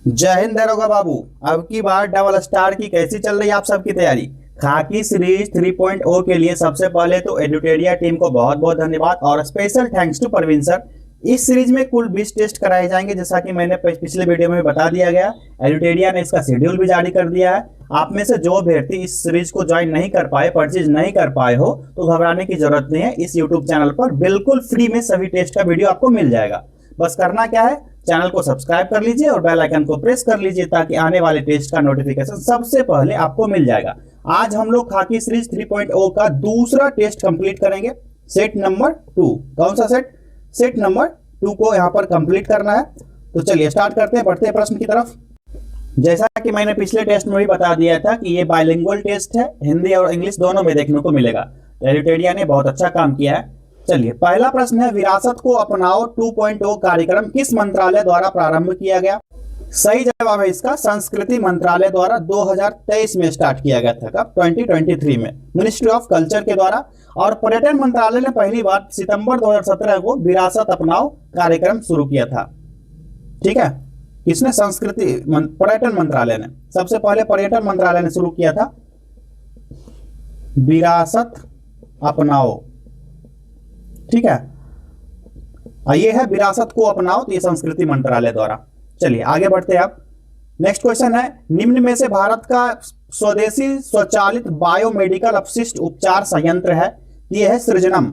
जय हिंद दरोगा बाबू। अब की बार डबल स्टार की कैसी चल रही है आप सबकी तैयारी? खाकी सीरीज 3.0 के लिए सबसे पहले तो एडुटेरिया टीम को बहुत बहुत धन्यवाद और special thanks to Parveen sir. इस सीरीज में कुल 20 टेस्ट कराए जाएंगे, जैसा कि मैंने पिछले वीडियो में बता दिया गया। एडुटेरिया ने इसका शेड्यूल भी जारी कर दिया है। आप में से जो अभ्यर्थी इस सीरीज को ज्वाइन नहीं कर पाए, परचेज नहीं कर पाए हो, तो घबराने की जरूरत नहीं है। इस यूट्यूब चैनल पर बिल्कुल फ्री में सभी टेस्ट का वीडियो आपको मिल जाएगा। बस करना क्या है, चैनल को सब्सक्राइब कर लीजिए और बेल आइकन को प्रेस कर लीजिए ताकि आने वाले टेस्ट का नोटिफिकेशन सबसे पहले आपको मिल जाएगा। आज हम लोग खाकी सीरीज 3.0 का दूसरा टेस्ट कंप्लीट करेंगे, सेट नंबर 2। कौन सा सेट? सेट नंबर 2 को यहां पर कंप्लीट करना है। तो चलिए स्टार्ट करते हैं, बढ़ते हैं प्रश्न की तरफ। जैसा कि मैंने पिछले टेस्ट में भी बता दिया था कि ये बाइलिंगुअल टेस्ट है, हिंदी और इंग्लिश दोनों में देखने को मिलेगा। एडुटेरिया ने बहुत अच्छा काम किया है। चलिए पहला प्रश्न है, विरासत को अपनाओ 2.0 कार्यक्रम किस मंत्रालय द्वारा प्रारंभ किया गया? सही जवाब है इसका संस्कृति मंत्रालय द्वारा 2023 में स्टार्ट किया गया था। कब? 2023 में मिनिस्ट्री ऑफ कल्चर के द्वारा। और पर्यटन मंत्रालय ने पहली बार सितंबर 2017 को विरासत अपनाओ कार्यक्रम शुरू किया था। ठीक है, किसने? पर्यटन मंत्रालय ने। सबसे पहले पर्यटन मंत्रालय ने शुरू किया था विरासत अपनाओ। ठीक है, ये है विरासत को अपनाओ, तो ये संस्कृति मंत्रालय द्वारा। चलिए आगे बढ़ते हैं। अब नेक्स्ट क्वेश्चन है, निम्न में से भारत का स्वदेशी स्वचालित बायोमेडिकल अपशिष्ट उपचार संयंत्र है, ये है सृजनम।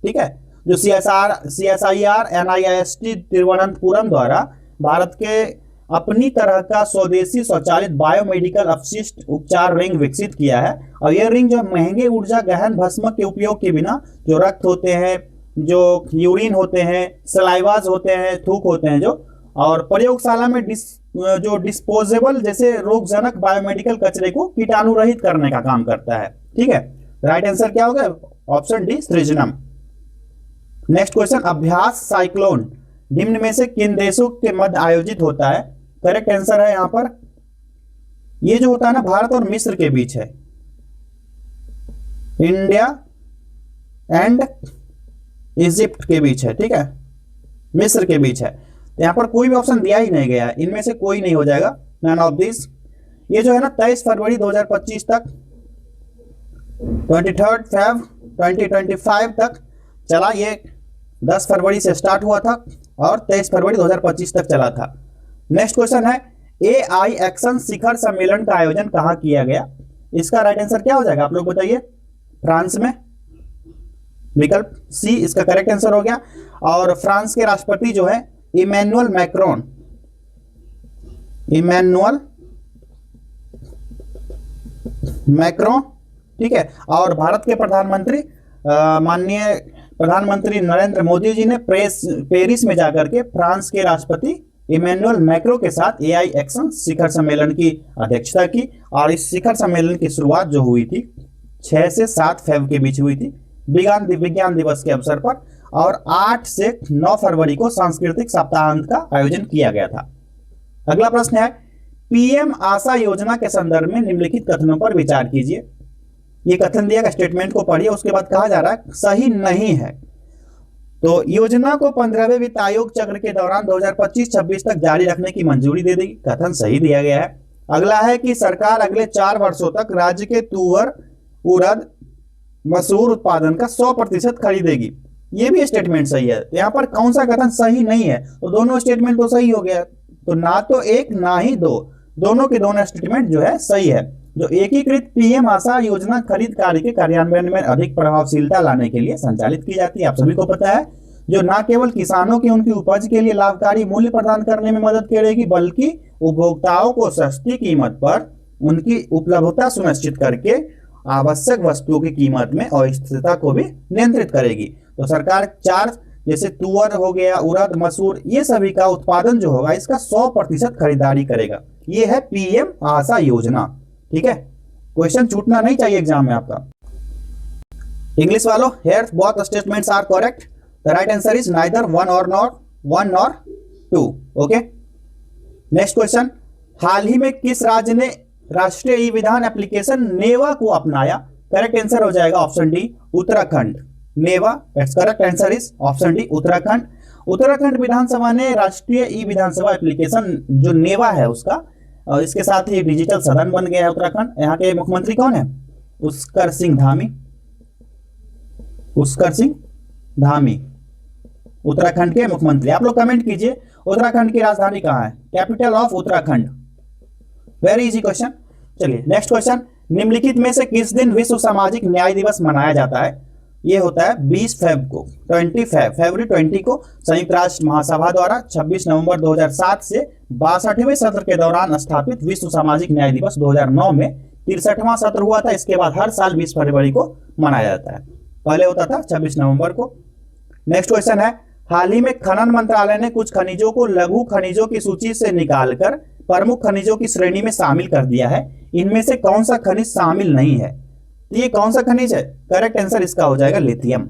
ठीक है, जो CSIR NIST तिरुवनंतपुरम द्वारा भारत के अपनी तरह का स्वदेशी स्वचालित बायोमेडिकल अपशिष्ट उपचार रिंग विकसित किया है। और यह रिंग जो महंगे ऊर्जा गहन भस्म के उपयोग के बिना, जो रक्त होते हैं, जो यूरिन होते हैं, सलाइवाज होते हैं, थूक होते हैं, जो और प्रयोगशाला में जो डिस्पोजेबल जैसे रोगजनक बायोमेडिकल कचरे को कीटाणु रहित करने का काम करता है। ठीक है, राइट आंसर क्या होगा? ऑप्शन डी, सृजनम। नेक्स्ट क्वेश्चन, अभ्यास साइक्लोन निम्न में से किन देशों के मध्य आयोजित होता है? करेक्ट आंसर है यहां पर, ये जो होता है ना, भारत और मिस्र के बीच है। इंडिया एंड इजिप्ट के बीच है। ठीक है, मिस्र के बीच है। तो यहां पर कोई भी ऑप्शन दिया ही नहीं गया है, इनमें से कोई नहीं हो जाएगा, नन ऑफ दिस। ये जो है ना 23 फरवरी 2025 तक, 23 फेब 2025 तक चला। ये 10 फरवरी से स्टार्ट हुआ था और 23 फरवरी 2025 तक चला था। नेक्स्ट क्वेश्चन है, AI एक्शन शिखर सम्मेलन का आयोजन कहां किया गया? इसका राइट आंसर क्या हो जाएगा आप लोग बताइए? फ्रांस में। विकल्प सी इसका करेक्ट आंसर हो गया। और फ्रांस के राष्ट्रपति जो है इमैनुअल मैक्रोन। ठीक है, और भारत के प्रधानमंत्री माननीय प्रधानमंत्री नरेंद्र मोदी जी ने पेरिस में जाकर के फ्रांस के राष्ट्रपति इमैनुअल मैक्रो के साथ AI एक्शन शिखर सम्मेलन की अध्यक्षता की। और इस शिखर सम्मेलन की शुरुआत जो हुई थी 6 से 7 फेब के बीच हुई थी विज्ञान दिवस के अवसर पर। और 8 से 9 फरवरी को सांस्कृतिक सप्ताहांत का आयोजन किया गया था। अगला प्रश्न है, PM आशा योजना के संदर्भ में निम्नलिखित कथनों पर विचार कीजिए। ये कथन दिया गया, स्टेटमेंट को पढ़िए, उसके बाद कहा जा रहा है सही नहीं है। तो योजना को 15वें वित्त आयोग चक्र के दौरान 2025-26 तक जारी रखने की मंजूरी दे देगी, कथन सही दिया गया है। अगला है कि सरकार अगले 4 वर्षों तक राज्य के तुअर, उड़द, मसूर उत्पादन का 100% खरीदेगी, ये भी स्टेटमेंट सही है। यहाँ पर कौन सा कथन सही नहीं है? तो दोनों स्टेटमेंट तो सही हो गया। तो ना तो एक ना ही दो, दोनों के दोनों स्टेटमेंट जो है सही है। जो एकीकृत PM आशा योजना खरीद कार्य के कार्यान्वयन में अधिक प्रभावशीलता लाने के लिए संचालित की जाती है, आप सभी को पता है। जो न केवल किसानों की उनकी उपज के लिए लाभकारी मूल्य प्रदान करने में मदद करेगी, बल्कि उपभोक्ताओं को सस्ती कीमत पर उनकी उपलब्धता सुनिश्चित करके आवश्यक वस्तुओं की कीमत में अस्थिरता को भी नियंत्रित करेगी। तो सरकार 4 जैसे तुअर हो गया, उड़द, मसूर, ये सभी का उत्पादन जो होगा इसका 100% खरीदारी करेगा। ये है PM आशा योजना। ठीक है, क्वेश्चन छूटना नहीं चाहिए एग्जाम में आपका। इंग्लिश वालों, here both statements are correct. The right answer is neither one और टू। ओके, नेक्स्ट क्वेश्चन, हाल ही में किस राज्य ने राष्ट्रीय ई विधान एप्लीकेशन नेवा को अपनाया? करेक्ट आंसर हो जाएगा ऑप्शन डी, उत्तराखंड। नेवा, it's correct answer is option D, Uttarakhand. Uttarakhand विधानसभा ने राष्ट्रीय ई विधानसभा एप्लीकेशन जो नेवा है उसका, और इसके साथ ही डिजिटल सदन बन गया है उत्तराखंड। यहाँ के मुख्यमंत्री कौन है? पुष्कर सिंह धामी। पुष्कर सिंह धामी उत्तराखंड के मुख्यमंत्री। आप लोग कमेंट कीजिए उत्तराखंड की राजधानी कहाँ है, capital of Uttarakhand. Very easy question. चलिए नेक्स्ट क्वेश्चन, निम्नलिखित में से किस दिन विश्व सामाजिक न्याय दिवस मनाया जाता है? ये होता है 20 फरवरी 20 को संयुक्त राष्ट्र महासभा द्वारा 26 नवंबर 2007 से 62वें सत्र के दौरान स्थापित विश्व सामाजिक न्याय दिवस 2009 में 63वां सत्र हुआ था। इसके बाद हर साल 20 फरवरी को मनाया जाता है, पहले होता था 26 नवंबर को। नेक्स्ट क्वेश्चन है, हाल ही में खनन मंत्रालय ने कुछ खनिजों को लघु खनिजों की सूची से निकालकर प्रमुख खनिजों की श्रेणी में शामिल कर दिया है। इनमें से कौन सा खनिज शामिल नहीं है? तो ये कौन सा खनिज है? करेक्ट आंसर इसका हो जाएगा लिथियम।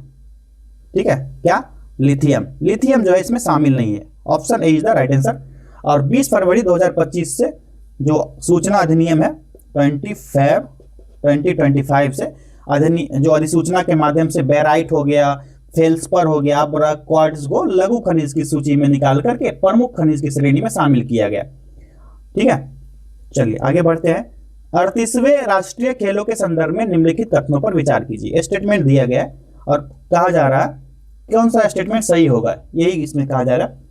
ठीक है, क्या? लिथियम। लिथियम जो है इसमें शामिल नहीं है, option A is the right answer. और 20 फरवरी 2025 से जो सूचना अधिनियम है 2025 से जो अधिसूचना के माध्यम से बेराइट हो गया, फेल्सपर हो गया, क्वार्ट्ज को लघु खनिज की सूची में निकाल करके प्रमुख खनिज की श्रेणी में शामिल किया गया। ठीक है, चलिए आगे बढ़ते हैं। 38वें राष्ट्रीय खेलों के संदर्भ में निम्नलिखित कथनों पर विचार कीजिए। स्टेटमेंट दिया गया है और कहा जा रहा है कौन सा स्टेटमेंट सही होगा, यही इसमें कहा जा रहा है।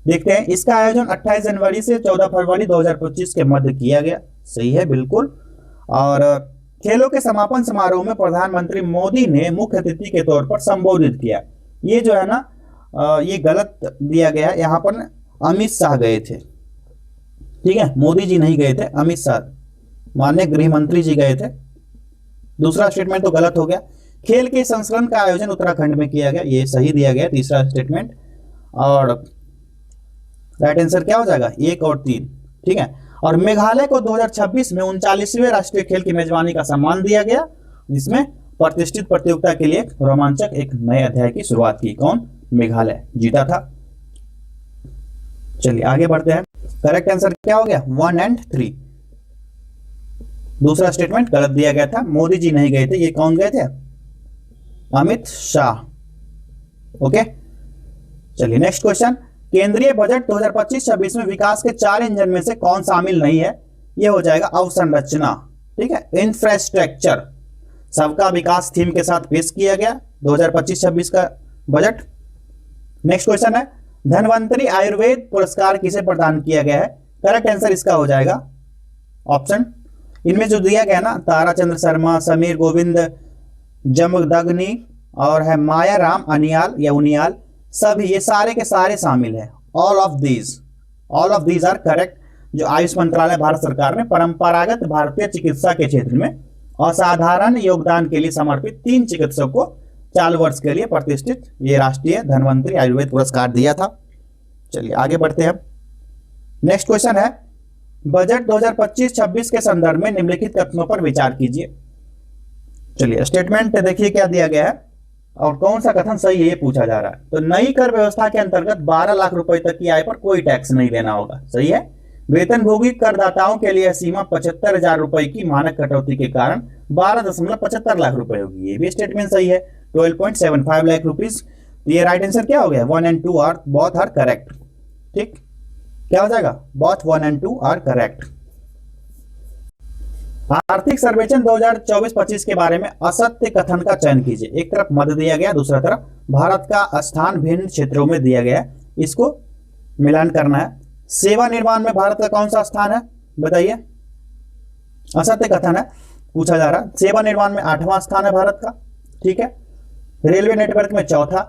देखते हैं, इसका आयोजन 28 जनवरी से 14 फरवरी 2025 के मध्य किया गया। सही है, बिल्कुल। और खेलों के समापन समारोह में प्रधानमंत्री मोदी ने मुख्य अतिथि के तौर पर संबोधित किया। ये जो है ना, ये गलत दिया गया है। यहाँ पर अमित शाह गए थे, ठीक है, मोदी जी नहीं गए थे, अमित शाह माननीय गृह मंत्री जी गए थे। दूसरा स्टेटमेंट तो गलत हो गया। खेल के संस्करण का आयोजन उत्तराखंड में किया गया, ये सही दिया गया तीसरा स्टेटमेंट। और राइट आंसर क्या हो जाएगा? 1 और 3। ठीक है, और मेघालय को 2026 में 39वें राष्ट्रीय खेल की मेजबानी का सम्मान दिया गया, जिसमें प्रतिष्ठित प्रतियोगिता के लिए रोमांचक एक नए अध्याय की शुरुआत की। कौन? मेघालय जीता था। चलिए आगे बढ़ते हैं। करेक्ट आंसर क्या हो गया? 1 और 3। दूसरा स्टेटमेंट गलत दिया गया था, मोदी जी नहीं गए थे। ये कौन गए थे? अमित शाह। ओके, चलिए नेक्स्ट क्वेश्चन, केंद्रीय बजट 2025-26 में विकास के 4 इंजन में से कौन शामिल नहीं है? ये हो जाएगा अवसंरचना। ठीक है, इंफ्रास्ट्रक्चर। सबका विकास थीम के साथ पेश किया गया 2025-26 का बजट। नेक्स्ट क्वेश्चन है, धनवंतरी आयुर्वेद पुरस्कार किसे प्रदान किया गया है? करेक्ट आंसर इसका हो जाएगा ऑप्शन, इनमें जो दिया गया ना, ताराचंद्र शर्मा, समीर गोविंद जमदग्नि और है माया राम अनियाल या उनियाल, सभी ये सारे के सारे शामिल हैं। All of these are correct. जो आयुष मंत्रालय भारत सरकार ने परंपरागत भारतीय चिकित्सा के क्षेत्र में असाधारण योगदान के लिए समर्पित 3 चिकित्सकों को 4 वर्ष के लिए प्रतिष्ठित ये राष्ट्रीय धनवंतरी आयुर्वेद पुरस्कार दिया था। चलिए आगे बढ़ते हैं। नेक्स्ट क्वेश्चन है, बजट 2025-26 के संदर्भ में निम्नलिखित कथनों पर विचार कीजिए। चलिए स्टेटमेंट देखिए क्या दिया गया है और कौन सा कथन सही है ये पूछा जा रहा है। तो नई कर व्यवस्था के अंतर्गत 12 लाख रुपए तक की आय पर कोई टैक्स नहीं देना होगा। सही है। वेतनभोगी करदाताओं के लिए सीमा 75,000 रुपए की मानक कटौती के कारण 12.75 लाख रुपए होगी। ये भी स्टेटमेंट सही है। 12.75 लाख रुपीज। ये राइट आंसर क्या हो गया? 1 और 2 आर बोथ आर करेक्ट। ठीक, क्या हो जाएगा? बोथ 1 और 2 आर करेक्ट। आर्थिक सर्वेक्षण 2024-25 के बारे में असत्य कथन का चयन कीजिए। एक तरफ मध्य दिया गया, दूसरा तरफ भारत का स्थान भिन्न क्षेत्रों में दिया गया, इसको मिलान करना है। सेवा निर्माण में भारत का कौन सा स्थान है बताइए? असत्य कथन है, पूछा जा रहा। सेवा निर्माण में 8वां स्थान है भारत का। ठीक है। रेलवे नेटवर्क में 4था।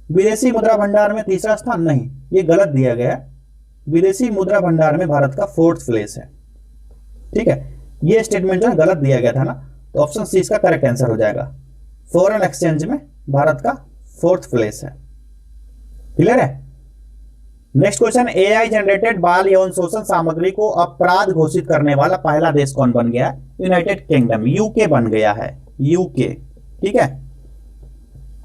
विदेशी मुद्रा भंडार में 3रा स्थान नहीं, ये गलत दिया गया है। विदेशी मुद्रा भंडार में भारत का 4th प्लेस है। ठीक है, ये स्टेटमेंट जो है गलत दिया गया था ना, तो ऑप्शन सी इसका करेक्ट आंसर हो जाएगा। फॉरेन एक्सचेंज में भारत का 4th प्लेस है। क्लियर है। नेक्स्ट क्वेश्चन, एआई जनरेटेड बाल यौन शोषण सामग्री को अपराध घोषित करने वाला पहला देश कौन बन गया है? यूनाइटेड किंगडम, यूके बन गया है, यूके। ठीक है।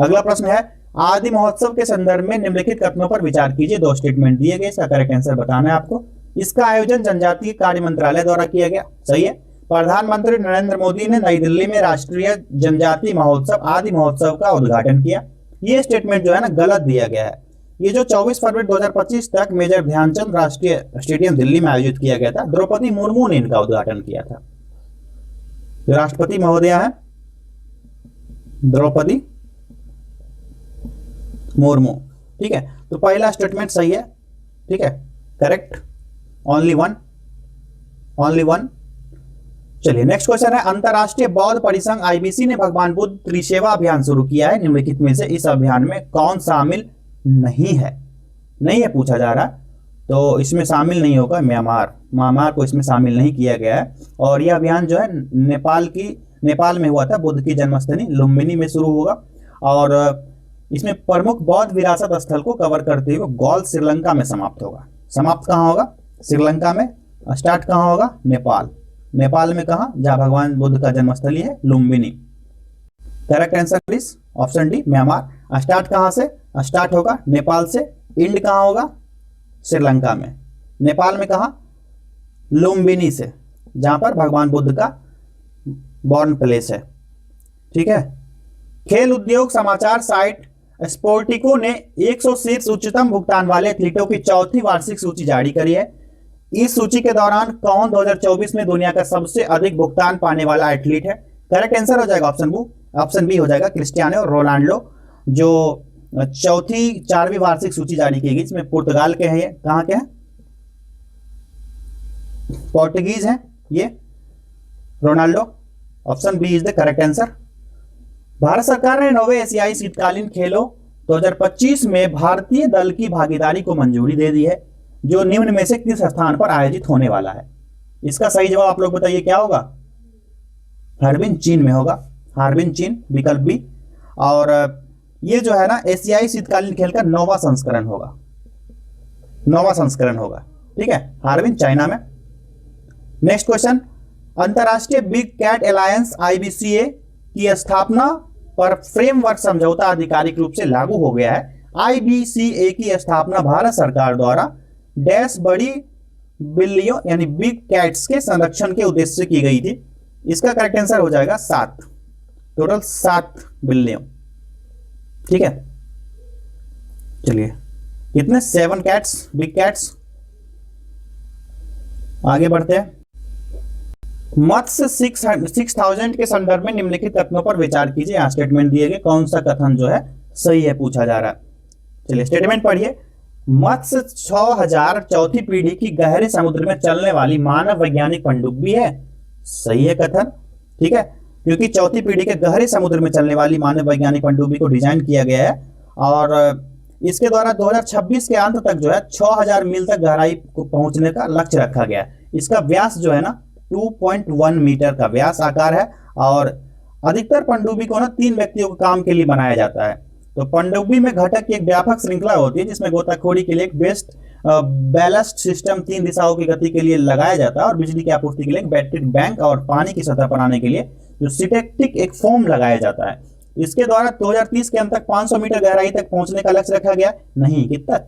अगला प्रश्न है, आदि महोत्सव के संदर्भ में निम्नलिखित कथनों पर विचार कीजिए। 2 स्टेटमेंट दिए गए, इसका करेक्ट आंसर बताना है आपको। इसका आयोजन जनजातीय कार्य मंत्रालय द्वारा किया गया। सही है। प्रधानमंत्री नरेंद्र मोदी ने नई दिल्ली में राष्ट्रीय जनजातीय महोत्सव आदि महोत्सव का उद्घाटन किया। ये स्टेटमेंट जो है ना गलत दिया गया है। ये जो 24 फरवरी 2025 तक मेजर ध्यानचंद राष्ट्रीय स्टेडियम दिल्ली में आयोजित किया गया था, द्रौपदी मुर्मू ने इनका उद्घाटन किया था। राष्ट्रपति महोदया है द्रौपदी मुर्मू। ठीक है, तो पहला स्टेटमेंट सही है। ठीक है, करेक्ट, ओनली वन। चलिए नेक्स्ट क्वेश्चन है, अंतरराष्ट्रीय बौद्ध परिसंघ आईबीसी ने भगवान बुद्ध त्रिसेवा अभियान शुरू किया है, निम्नलिखित में से इस अभियान में कौन शामिल नहीं है पूछा जा रहा है। तो इसमें शामिल नहीं होगा म्यांमार को इसमें शामिल नहीं किया गया है। और यह अभियान जो है नेपाल में हुआ था, बुद्ध की जन्मस्थली लुम्बिनी में शुरू होगा। और इसमें प्रमुख बौद्ध विरासत स्थल को कवर करते हुए गौल श्रीलंका में समाप्त होगा। समाप्त कहाँ होगा? श्रीलंका में। स्टार्ट कहाँ होगा? नेपाल में कहाँ? जहाँ भगवान बुद्ध का जन्मस्थली है, Lumbini. Correct answer is option D, Myanmar. Start कहाँ से? स्टार्ट होगा नेपाल से। एंड कहाँ होगा? श्रीलंका में। नेपाल में कहाँ? लुम्बिनी से, जहां पर भगवान बुद्ध का बॉर्न प्लेस है। ठीक है, खेल उद्योग समाचार साइट स्पोर्टिको ने 100 शीर्ष उच्चतम भुगतान वाले एथलीटों की चौथी वार्षिक सूची जारी करी है। इस सूची के दौरान कौन 2024 में दुनिया का सबसे अधिक भुगतान पाने वाला एथलीट है? करेक्ट आंसर हो जाएगा ऑप्शन बी हो जाएगा, क्रिस्टियानो रोनाल्डो, जो चारवीं वार्षिक सूची जारी की गई। इसमें पुर्तगाल के हैं, कहां के हैं? पोर्टुगीज हैं ये Ronaldo. Option B is the correct answer. Bharat सरकार ने 9वें एशियाई शीतकालीन खेलों 2025 में भारतीय दल की भागीदारी को मंजूरी दे दी है, जो निम्न में से किस स्थान पर आयोजित होने वाला है? इसका सही जवाब आप लोग बताइए क्या होगा? हार्बिन चीन में होगा, हार्बिन चीन, विकल्प बी। और ये जो है ना एशियाई शीतकालीन खेल का 9वां संस्करण होगा। ठीक है, हार्बिन चाइना में। नेक्स्ट क्वेश्चन, अंतरराष्ट्रीय बिग कैट अलायंस आईबीसीए की स्थापना पर फ्रेमवर्क समझौता आधिकारिक रूप से लागू हो गया है। आईबीसीए की स्थापना भारत सरकार द्वारा डैश बड़ी बिल्लियों यानी बिग कैट्स के संरक्षण के उद्देश्य से की गई थी। इसका करेक्ट आंसर हो जाएगा 7, टोटल 7 बिल्लियों। ठीक है, चलिए कितने? 7 कैट्स, बिग कैट्स। आगे बढ़ते हैं। मत्स्य 6000 के संदर्भ में निम्नलिखित कथनों पर विचार कीजिए। यहां स्टेटमेंट दिए गए, कौन सा कथन जो है सही है पूछा जा रहा है। चलिए स्टेटमेंट पढ़िए। मत्स्य 6000 चौथी पीढ़ी की गहरे समुद्र में चलने वाली मानव वैज्ञानिक पनडुब्बी है। सही है कथन। ठीक है, क्योंकि चौथी पीढ़ी के गहरे समुद्र में चलने वाली मानव वैज्ञानिक पनडुब्बी को डिजाइन किया गया है और इसके द्वारा 2026 के अंत तक जो है 6000 मील तक गहराई को पहुंचने का लक्ष्य रखा गया है। इसका व्यास जो है ना 2.1 मीटर का व्यास आकार है और अधिकतर पनडुब्बी को ना 3 व्यक्तियों के काम के लिए बनाया जाता है। तो पनडुब्बी में घटक की एक व्यापक श्रृंखला होती है, जिसमें गोताखोरी के लिए एक बेस्ट बैलेस्ट सिस्टम 3 दिशाओं की गति के लिए लगाया जाता है और बिजली की आपूर्ति के लिए एक बैटरी बैंक और पानी की सतह पर आने के लिए जो सिंथेटिक एक फोम लगाया जाता है। इसके द्वारा 2030 के अंत तक 500 मीटर गहराई तक पहुंचने का लक्ष्य रखा गया। नहीं, कितना?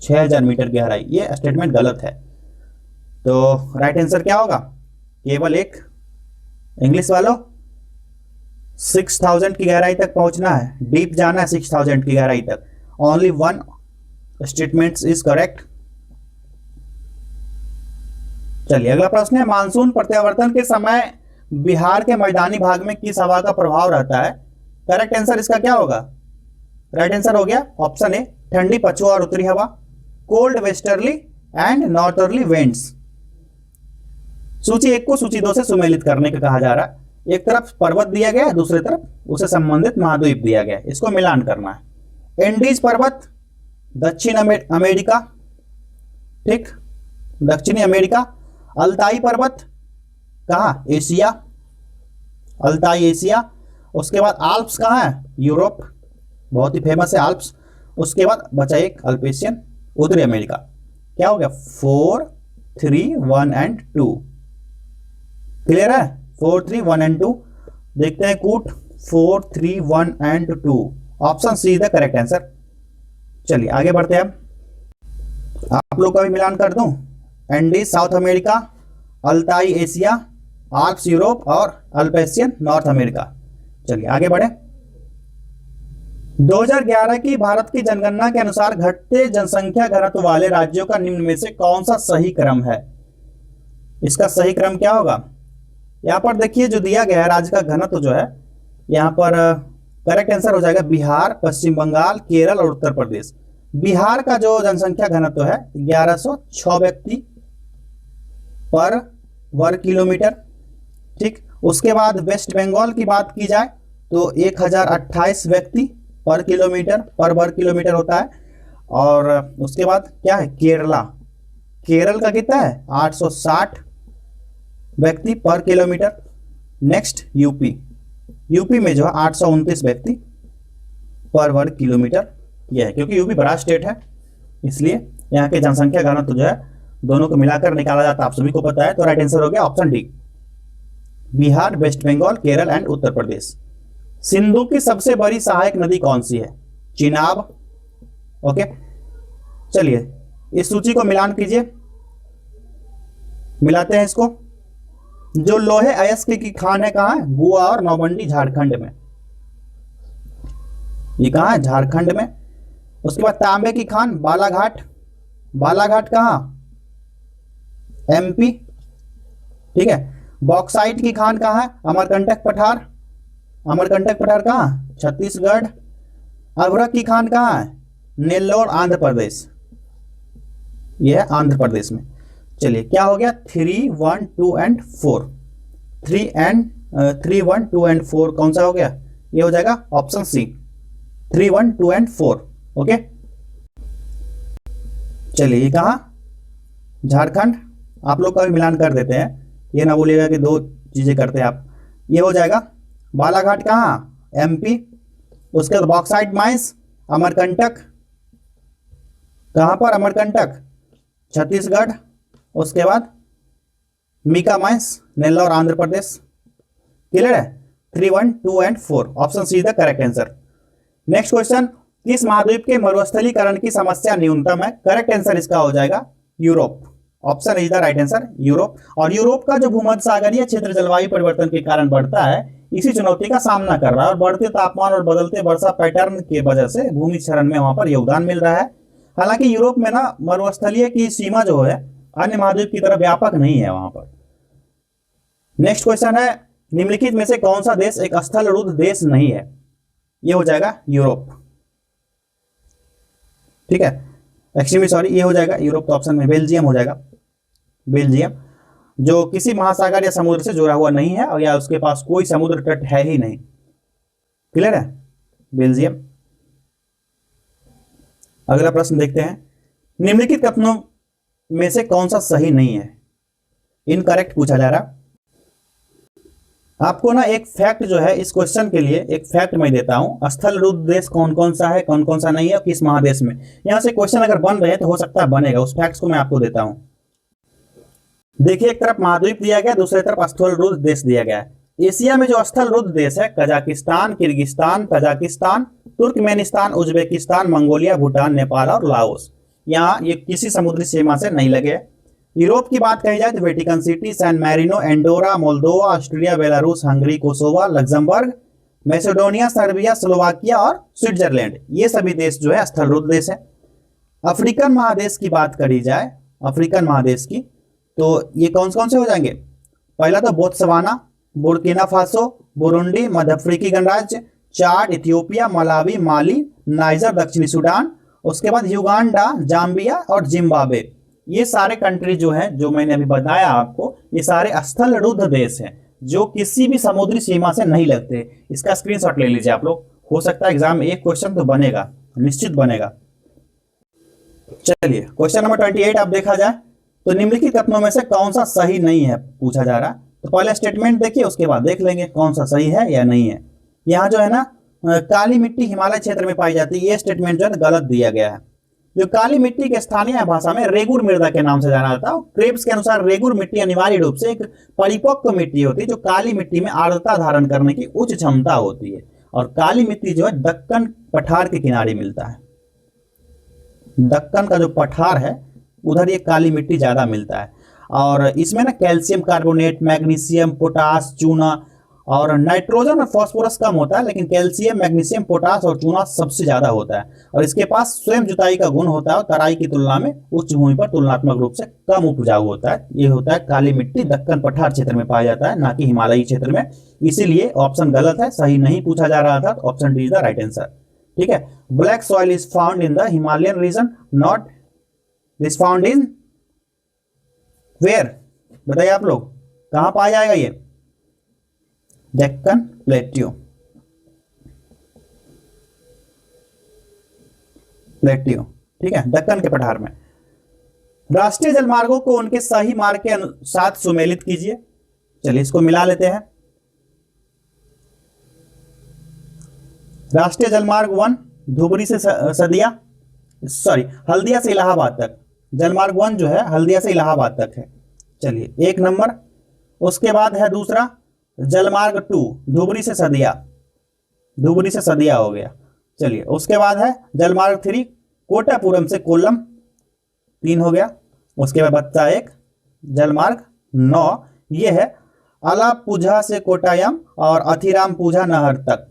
6000 मीटर गहराई। ये स्टेटमेंट गलत है। तो राइट आंसर क्या होगा? केवल एक। इंग्लिश वालों 6000 की गहराई तक पहुंचना है, डीप जाना है 6000 की गहराई तक। Only 1 statement is correct. चलिए अगला प्रश्न है, मानसून प्रत्यावर्तन के समय बिहार के मैदानी भाग में किस हवा का प्रभाव रहता है? करेक्ट आंसर इसका क्या होगा? राइट आंसर हो गया ऑप्शन ए, ठंडी पछुआ और उत्तरी हवा, कोल्ड वेस्टर्ली एंड नॉर्थर्ली विंड्स। सूची 1 को सूची 2 से सुमेलित करने का कहा जा रहा है। एक तरफ पर्वत दिया गया है, दूसरी तरफ उसे संबंधित महाद्वीप दिया गया है, इसको मिलान करना है। एंडीज पर्वत दक्षिण अमेरिका, ठीक, दक्षिणी अमेरिका। अल्ताई पर्वत कहाँ? Asia, Altai Asia. उसके बाद आल्प्स कहाँ है? यूरोप, बहुत ही फेमस है आल्प्स। उसके बाद बचा एक अल्पेशियन, उत्तरी अमेरिका। क्या हो गया? 4, 3, 1 एंड 2। क्लियर है? 4, 3, 1 एंड 2। देखते हैं कूट। 4, 3, 1 and 2। Option C is the correct answer. चलिए आगे बढ़ते हैं। आप लोग का भी मिलान कर दूं। Andes south America, Altai Asia, Alps Europe और अल्पेशियन नॉर्थ अमेरिका। चलिए आगे बढ़े। 2011 की भारत की जनगणना के अनुसार घटते जनसंख्या घनत्व वाले राज्यों का निम्न में से कौन सा सही क्रम है? इसका सही क्रम क्या होगा? यहाँ पर देखिए जो दिया गया है राज्य का घनत्व जो है, यहाँ पर करेक्ट आंसर हो जाएगा बिहार, पश्चिम बंगाल, केरल और उत्तर प्रदेश। बिहार का जो जनसंख्या घनत्व है 1106 व्यक्ति पर वर्ग किलोमीटर। ठीक, उसके बाद वेस्ट बंगाल की बात की जाए तो 1028 व्यक्ति पर किलोमीटर पर वर्ग किलोमीटर होता है। और उसके बाद क्या है केरला, केरल का कितना है 860 व्यक्ति पर किलोमीटर। नेक्स्ट यूपी, यूपी में जो है 829 व्यक्ति पर वर्ग किलोमीटर यह है, क्योंकि यूपी बड़ा स्टेट है इसलिए यहाँ के जनसंख्या घनत्व जो है दोनों को मिलाकर निकाला जाता है, आप सभी को पता है। तो राइट आंसर हो गया option D, Bihar, west Bengal, Kerala and Uttar Pradesh. Sindhu की सबसे बड़ी सहायक नदी कौन सी है? चिनाब। ओके, चलिए इस सूची को मिलान कीजिए, मिलाते हैं इसको। जो लोहे अयस्क की खान है कहां है? गोवा और नौबंडी झारखंड में। ये कहां है? झारखंड में। उसके बाद तांबे की खान बालाघाट, बालाघाट कहां? एमपी। ठीक है। बॉक्साइट की खान कहां है? अमरकंटक पठार, अमरकंटक पठार कहां? छत्तीसगढ़। अभ्रक की खान कहां है? नेल्लोर, आंध्र प्रदेश। यह है आंध्र प्रदेश में। चलिए क्या हो गया 3, 1, 2 एंड 4। 3, 1, 2 एंड 4 कौन सा हो गया? ये हो जाएगा ऑप्शन सी, 3, 1, 2 एंड 4। ओके, चलिए ये कहा झारखंड। आप लोग का भी मिलान कर देते हैं, ये ना बोलिएगा कि दो चीजें करते हैं आप। ये हो जाएगा बालाघाट कहाँ? एमपी। उसके बाद बॉक्साइट माइंस अमरकंटक, कहां पर? अमरकंटक छत्तीसगढ़। उसके बाद मीका माइंस नेल्लोर, आंध्र प्रदेश। क्लियर है? 3, 1, 2 and 4 option C the correct answer. Next question, किस महाद्वीप के मरुस्थलीकरण की समस्या न्यूनतम है? करेक्ट आंसर इसका हो जाएगा Europe. Option is the right answer, Europe. और यूरोप का जो भूमध्य सागरीय क्षेत्र जलवायु परिवर्तन के कारण बढ़ता है, इसी चुनौती का सामना कर रहा है और बढ़ते तापमान और बदलते वर्षा पैटर्न की वजह से भूमि क्षरण में वहां पर योगदान मिल रहा है। हालांकि यूरोप में ना मरुस्थलीय की सीमा जो है अन्य महाद्वीप की तरह व्यापक नहीं है वहां पर। नेक्स्ट क्वेश्चन है, निम्नलिखित में से कौन सा देश एक स्थलरुद्ध देश नहीं है? ये हो जाएगा यूरोप। ठीक है, एक्चुअली सॉरी, ये हो जाएगा यूरोप का ऑप्शन में बेल्जियम हो जाएगा। बेल्जियम जो किसी महासागर या समुद्र से जुड़ा हुआ नहीं है और या उसके पास कोई समुद्र तट है ही नहीं। क्लियर है? बेल्जियम। अगला प्रश्न देखते हैं, निम्नलिखित कथनों में से कौन सा सही नहीं है? इनकरेक्ट पूछा जा रहा। आपको ना एक फैक्ट जो है इस क्वेश्चन के लिए एक फैक्ट मैं देता हूं, स्थलरुद्ध देश कौन कौन सा है, कौन कौन सा नहीं है, किस महादेश में। यहां से क्वेश्चन अगर बन रहे हैं तो हो सकता है बनेगा, उस फैक्ट्स को मैं आपको देता हूं। देखिए, एक तरफ महाद्वीप दिया गया, दूसरी तरफ स्थलरुद्ध देश दिया गया है। एशिया में जो स्थलरुद्ध देश है Kazakhstan, Kyrgyzstan, Tajikistan, Turkmenistan, Uzbekistan, Mongolia, Bhutan, Nepal और लाओस। यहाँ ये किसी समुद्री सीमा से नहीं लगे। यूरोप की बात कही जाए तो Vatican City, San Marino, Andorra, Moldova, Austria, Belarus, Hungary, Kosovo, Luxembourg, Macedonia, Serbia, Slovakia और स्विट्जरलैंड, ये सभी देश जो है स्थलरुद्ध देश है। अफ्रीकन महादेश की बात करी जाए, अफ्रीकन महादेश की, तो ये कौन कौन से हो जाएंगे? पहला तो बोत्सवाना, बुर्किना फासो, बुरुंडी, मध्य अफ्रीकी गणराज्य, चाड, इथियोपिया, मलावी, माली, नाइजर, दक्षिणी सूडान। उसके बाद युगांडा, जाम्बिया और जिम्बाब्वे। ये सारे कंट्री जो है, जो मैंने अभी बताया आपको, ये सारे स्थलरुद्ध देश हैं जो किसी भी समुद्री सीमा से नहीं लगते। इसका स्क्रीनशॉट ले लीजिए आप लोग, हो सकता है एग्जाम में एक क्वेश्चन तो बनेगा, निश्चित बनेगा। चलिए क्वेश्चन नंबर 28 आप देखा जाए तो निम्नलिखित कथनों में से कौन सा सही नहीं है पूछा जा रहा। तो पहले स्टेटमेंट देखिए, उसके बाद देख लेंगे कौन सा सही है या नहीं है। यहाँ जो है ना काली मिट्टी हिमालय क्षेत्र में पाई जाती है, ये स्टेटमेंट जो है गलत दिया गया है। जो काली मिट्टी के स्थानीय भाषा में रेगुर मृदा के नाम से जाना जाता है। क्रेब्स के अनुसार रेगुर मिट्टी अनिवार्य रूप से एक परिपक्व मिट्टी होती है जो काली मिट्टी में आर्द्रता धारण करने की उच्च क्षमता होती है। और काली मिट्टी जो है दक्कन पठार के किनारे मिलता है। दक्कन का जो पठार है उधर ये काली मिट्टी ज्यादा मिलता है। और इसमें ना कैल्शियम कार्बोनेट, मैग्नीशियम, पोटास, चूना और नाइट्रोजन और फास्फोरस कम होता है, लेकिन कैल्शियम, मैग्नीशियम, पोटास और चूना सबसे ज्यादा होता है। और इसके पास स्वयं जुताई का गुण होता है और तराई की तुलना में उच्च भूमि पर तुलनात्मक रूप से कम उपजाऊ होता है। ये होता है काली मिट्टी, दक्कन पठार क्षेत्र में पाया जाता है, ना कि हिमालयी क्षेत्र में। इसीलिए ऑप्शन गलत है, सही नहीं पूछा जा रहा था, option D is the right answer. ठीक है, black soil is found in the Himalayan region, not this found in where? बताइए आप लोग, कहां पाया जाएगा ये? डेक्कन प्लेट्यू, प्लेट्यू, ठीक है, दक्कन के पठार में। राष्ट्रीय जलमार्गों को उनके सही मार्ग के साथ सुमेलित कीजिए। चलिए इसको मिला लेते हैं। राष्ट्रीय जलमार्ग 1 धुबरी से सदिया, सॉरी हल्दिया से इलाहाबाद तक। जलमार्ग 1 जो है हल्दिया से इलाहाबाद तक है। चलिए 1 नंबर। उसके बाद है दूसरा जलमार्ग 2 धुबरी से सदिया, धुबरी से सदिया हो गया। चलिए उसके बाद है जलमार्ग 3 कोटापुरम से कोल्लम, 3 हो गया। उसके बाद बचता एक जलमार्ग 9, ये है अलापुझा से कोटायम और अथिरामपुझा नहर तक।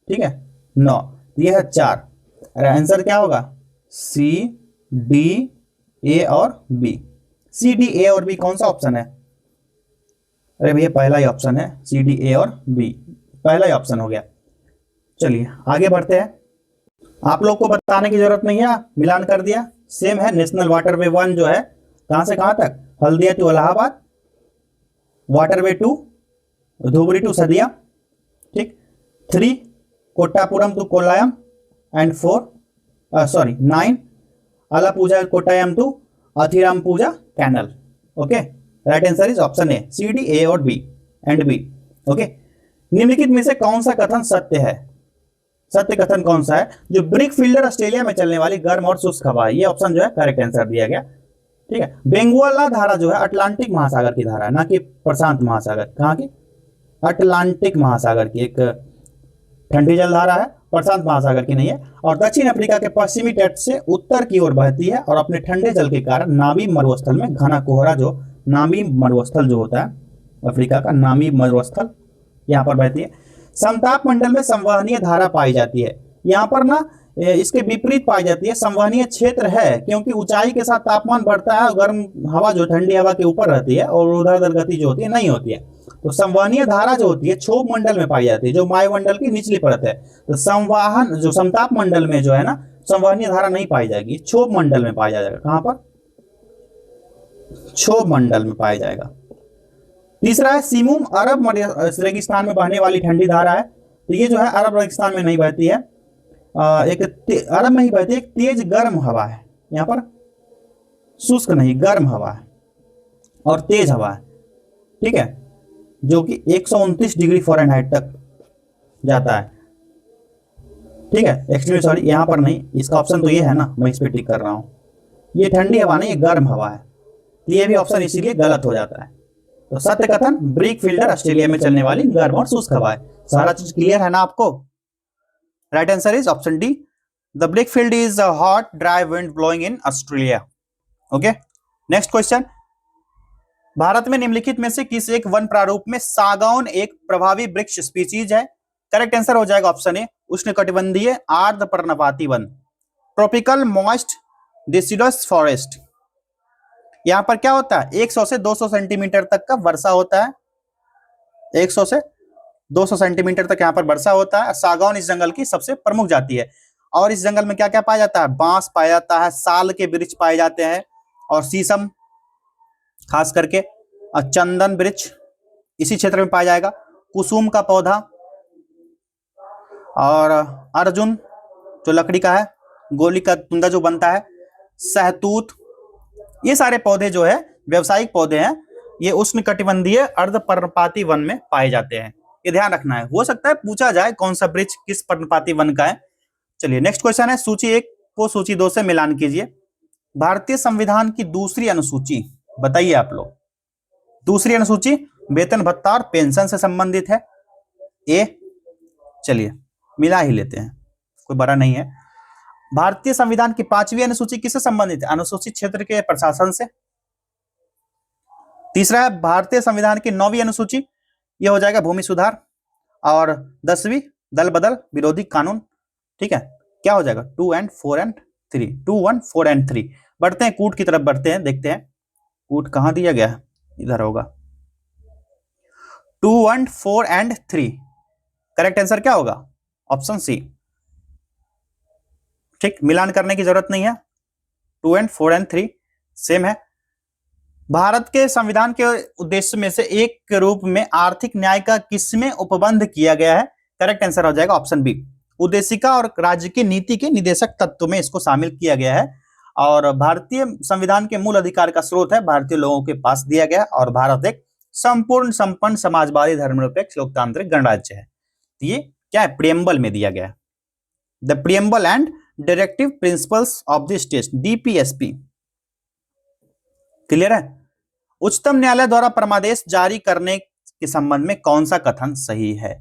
ठीक है 9, ये है 4। अरे आंसर क्या होगा? सी, डी, ए और बी। सी, डी, ए और बी कौन सा ऑप्शन है? अरे भैया पहला ही ऑप्शन है, सी, डी, ए और बी, पहला ही ऑप्शन हो गया। चलिए आगे बढ़ते हैं। आप लोग को बताने की जरूरत नहीं है, मिलान कर दिया। सेम है नेशनल वाटरवे 1 जो है कहां से कहां तक? Haldia to Allahabad, waterway 2 Dhubri to Sadiya, ठीक। 3 Kottapuram to Kollam and 9 Alappuzha Kottayam to Athirampuzha canal. Okay, right answer is option A, C, D, A और बी एंड बी। ओके, निम्नलिखित में से कौन सा कथन सत्य है? सत्य कथन कौन सा है? जो ब्रिक फील्डर ऑस्ट्रेलिया में चलने वाली गर्म और शुष्क हवा है, ये ऑप्शन जो है करेक्ट आंसर दिया गया। ठीक है, बेंगुएला धारा जो है अटलांटिक महासागर की धारा है, ना कि प्रशांत महासागर। कहाँ की? अटलांटिक महासागर की एक ठंडी जल धारा है, प्रशांत महासागर की नहीं है। और दक्षिण अफ्रीका के पश्चिमी तट से उत्तर की ओर बहती है और अपने ठंडे जल के कारण नामी मरुस्थल में घना कोहरा, जो नामी मरुस्थल जो होता है अफ्रीका का नामी मरुस्थल, यहाँ पर बहती है। समताप मंडल में संवहनीय धारा पाई जाती है। यहाँ पर ना इसके विपरीत पाई जाती है, संवहनीय क्षेत्र है, क्योंकि ऊंचाई के साथ तापमान बढ़ता है, गर्म हवा जो ठंडी हवा के ऊपर रहती है और ऊर्ध्वाधर गति जो होती है नहीं होती है। तो संवहनीय धारा जो होती है क्षोभ मंडल में पाई जाती है, जो वायुमंडल की निचली परत है। तो संवहन जो समताप मंडल में जो है ना संवहनीय धारा नहीं पाई जाएगी, क्षोभ मंडल में पाया जाएगा। कहां पर? क्षोभ मंडल में पाया जाएगा। तीसरा है सिमुम अरब रेगिस्तान में बहने वाली ठंडी धारा है। तो ये जो है अरब रेगिस्तान में नहीं बहती है, एक अरब में ही बहती है। एक तेज गर्म हवा है, यहाँ पर शुष्क नहीं गर्म हवा है और तेज हवा है, ठीक है, जो कि 129 डिग्री फ़ारेनहाइट तक जाता है। ठीक है, एक्सट्रीम सॉरी यहाँ पर नहीं, इसका ऑप्शन तो ये है ना, मैं इस पर टिक कर रहा हूँ। ये ठंडी हवा नहीं, ये गर्म हवा है, ये भी ऑप्शन इसीलिए गलत हो जाता है। तो सत्य कथन ब्रिक फील्डर ऑस्ट्रेलिया में चलने वाली गर्म और शुष्क हवा है। सारा चीज क्लियर है ना आपको? Right answer is option D, the brick field is hot dry wind blowing in Australia. Okay, next question. Bharat में निम्नलिखित में से किस एक वन प्रारूप में सागौन एक प्रभावी वृक्ष स्पीसीज है? करेक्ट आंसर हो जाएगा ऑप्शन ए, उष्णकटिबंधीय आर्द्र पर्णपाती वन, ट्रॉपिकल मॉइस्ट डिसिडस फॉरेस्ट। यहां पर क्या होता है? 100 से 200 सेंटीमीटर तक का वर्षा होता है, 100 से 200 सेंटीमीटर तक यहाँ पर वर्षा होता है। सागौन इस जंगल की सबसे प्रमुख जाति है। और इस जंगल में क्या क्या पाया जाता है? बांस पाया जाता है, साल के वृक्ष पाए जाते हैं और शीशम खास करके, और चंदन वृक्ष इसी क्षेत्र में पाया जाएगा, कुसुम का पौधा और अर्जुन जो लकड़ी का है, गोली का तुंदा जो बनता है, सहतूत, ये सारे पौधे जो है व्यावसायिक पौधे हैं, ये उष्णकटिबंधीय अर्ध पर्णपाती वन में पाए जाते हैं। ये ध्यान रखना है, हो सकता है पूछा जाए कौन सा वृक्ष किस पर्णपाती वन का है। चलिए नेक्स्ट क्वेश्चन है, सूची 1 को सूची 2 से मिलान कीजिए। भारतीय संविधान की दूसरी अनुसूची बताइए आप लोग। दूसरी अनुसूची वेतन भत्ता और पेंशन से संबंधित है। ए, चलिए मिला ही लेते हैं, कोई बड़ा नहीं है। भारतीय संविधान की 5वीं अनुसूची किससे संबंधित है? अनुसूचित क्षेत्र के प्रशासन से। तीसरा है भारतीय संविधान की 9वीं अनुसूची, यह हो जाएगा भूमि सुधार। और 10वीं दल बदल विरोधी कानून। ठीक है, क्या हो जाएगा 2 and 4 and 3, 2 1 4 and 3। बढ़ते हैं कूट की तरफ, बढ़ते हैं, देखते हैं कूट कहां दिया गया है, इधर होगा 2 1 4 and 3। करेक्ट आंसर क्या होगा, ऑप्शन सी। ठीक, मिलान करने की जरूरत नहीं है, 2 and 4 and 3 सेम है। भारत के संविधान के उद्देश्य में से एक के रूप में आर्थिक न्याय का किसमें उपबंध किया गया है। करेक्ट आंसर हो जाएगा ऑप्शन बी, उद्देशिका और राज्य की नीति के निदेशक तत्व में इसको शामिल किया गया है। और भारतीय संविधान के मूल अधिकार का स्रोत है भारतीय लोगों के पास दिया गया, और भारत एक संपूर्ण संपन्न समाजवादी धर्मनिरपेक्ष लोकतांत्रिक गणराज्य है। ये क्या है, प्रियम्बल में दिया गया है, the preamble and directive principles of the state, DPSP. Clear है। उच्चतम न्यायालय द्वारा परमादेश जारी करने के संबंध में कौन सा कथन सही है,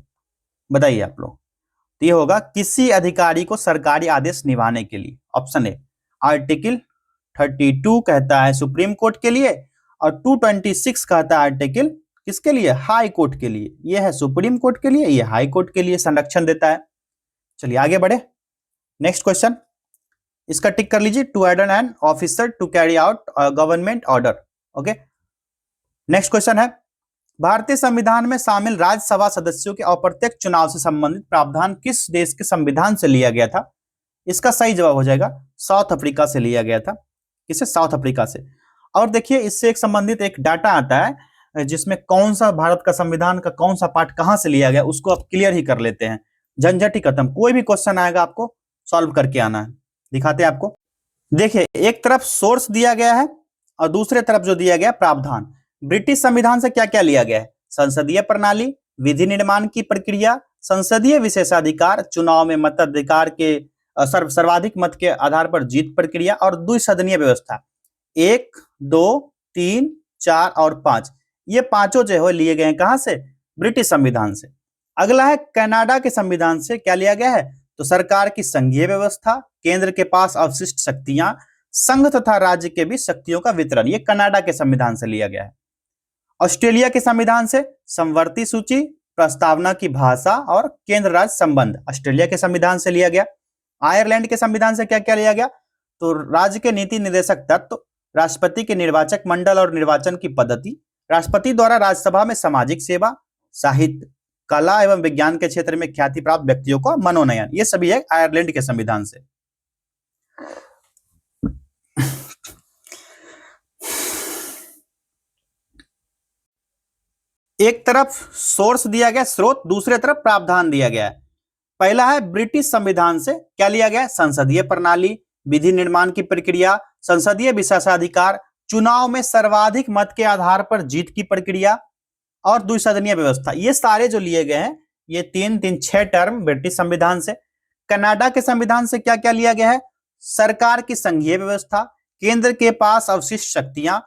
बताइए आप लोग। तो ये होगा किसी अधिकारी को सरकारी आदेश निभाने के लिए, ऑप्शन ए। आर्टिकल 32 कहता है सुप्रीम कोर्ट के लिए, और 226 कहता है आर्टिकल किसके लिए, हाई कोर्ट के लिए। ये है सुप्रीम कोर्ट के लिए, ये हाई कोर्ट के लिए संरक्षण देता है। चलिए आगे बढ़े, नेक्स्ट क्वेश्चन, इसका टिक कर लीजिए, to order an officer to carry out government order. Okay, next question है, भारतीय संविधान में शामिल राज्यसभा सदस्यों के अप्रत्यक्ष चुनाव से संबंधित प्रावधान किस देश के संविधान से लिया गया था। इसका सही जवाब हो जाएगा साउथ अफ्रीका से लिया गया था। किसे, साउथ अफ्रीका से। और देखिए इससे एक संबंधित एक डाटा आता है जिसमें कौन सा भारत का संविधान का कौन सा पार्ट कहां से लिया गया, उसको आप क्लियर ही कर लेते हैं, झंझट ही खत्म। कोई भी क्वेश्चन आएगा आपको सॉल्व करके आना है। दिखाते हैं आपको, देखिए एक तरफ सोर्स दिया गया है और दूसरे तरफ जो दिया गया प्रावधान। ब्रिटिश संविधान से क्या क्या लिया गया है, संसदीय प्रणाली, विधि निर्माण की प्रक्रिया, संसदीय विशेषाधिकार, चुनाव में मताधिकार के सर्वाधिक मत के आधार पर जीत प्रक्रिया, और द्विसदनीय व्यवस्था। 1 2 3 4 और 5, ये पांचों जो है लिए गए हैं कहां से, ब्रिटिश संविधान से। अगला है कनाडा के संविधान से क्या लिया गया है, तो सरकार की संघीय व्यवस्था, केंद्र के पास अवशिष्ट शक्तियां, संघ तथा राज्य के बीच शक्तियों का वितरण, ये कनाडा के संविधान से लिया गया है। ऑस्ट्रेलिया के संविधान से समवर्ती सूची, प्रस्तावना की भाषा और केंद्र राज्य संबंध, ऑस्ट्रेलिया के संविधान से लिया गया। आयरलैंड के संविधान से क्या क्या लिया गया, तो राज्य के नीति निर्देशक तत्व, राष्ट्रपति के निर्वाचक मंडल और निर्वाचन की पद्धति, राष्ट्रपति द्वारा राज्यसभा में सामाजिक सेवा, साहित्य, कला एवं विज्ञान के क्षेत्र में ख्याति प्राप्त व्यक्तियों का मनोनयन, ये सभी है आयरलैंड के संविधान से। एक तरफ सोर्स दिया गया स्रोत, दूसरे तरफ प्रावधान दिया गया है। पहला है ब्रिटिश संविधान से क्या लिया गया, संसदीय प्रणाली, विधि निर्माण की प्रक्रिया, संसदीय विशेषाधिकार, चुनाव में सर्वाधिक मत के आधार पर जीत की प्रक्रिया, और द्विसदनीय व्यवस्था। ये सारे जो लिए गए हैं ये 6 टर्म ब्रिटिश संविधान से। कनाडा के संविधान से क्या क्या लिया गया है, सरकार की संघीय व्यवस्था, केंद्र के पास अवशिष्ट शक्तियां,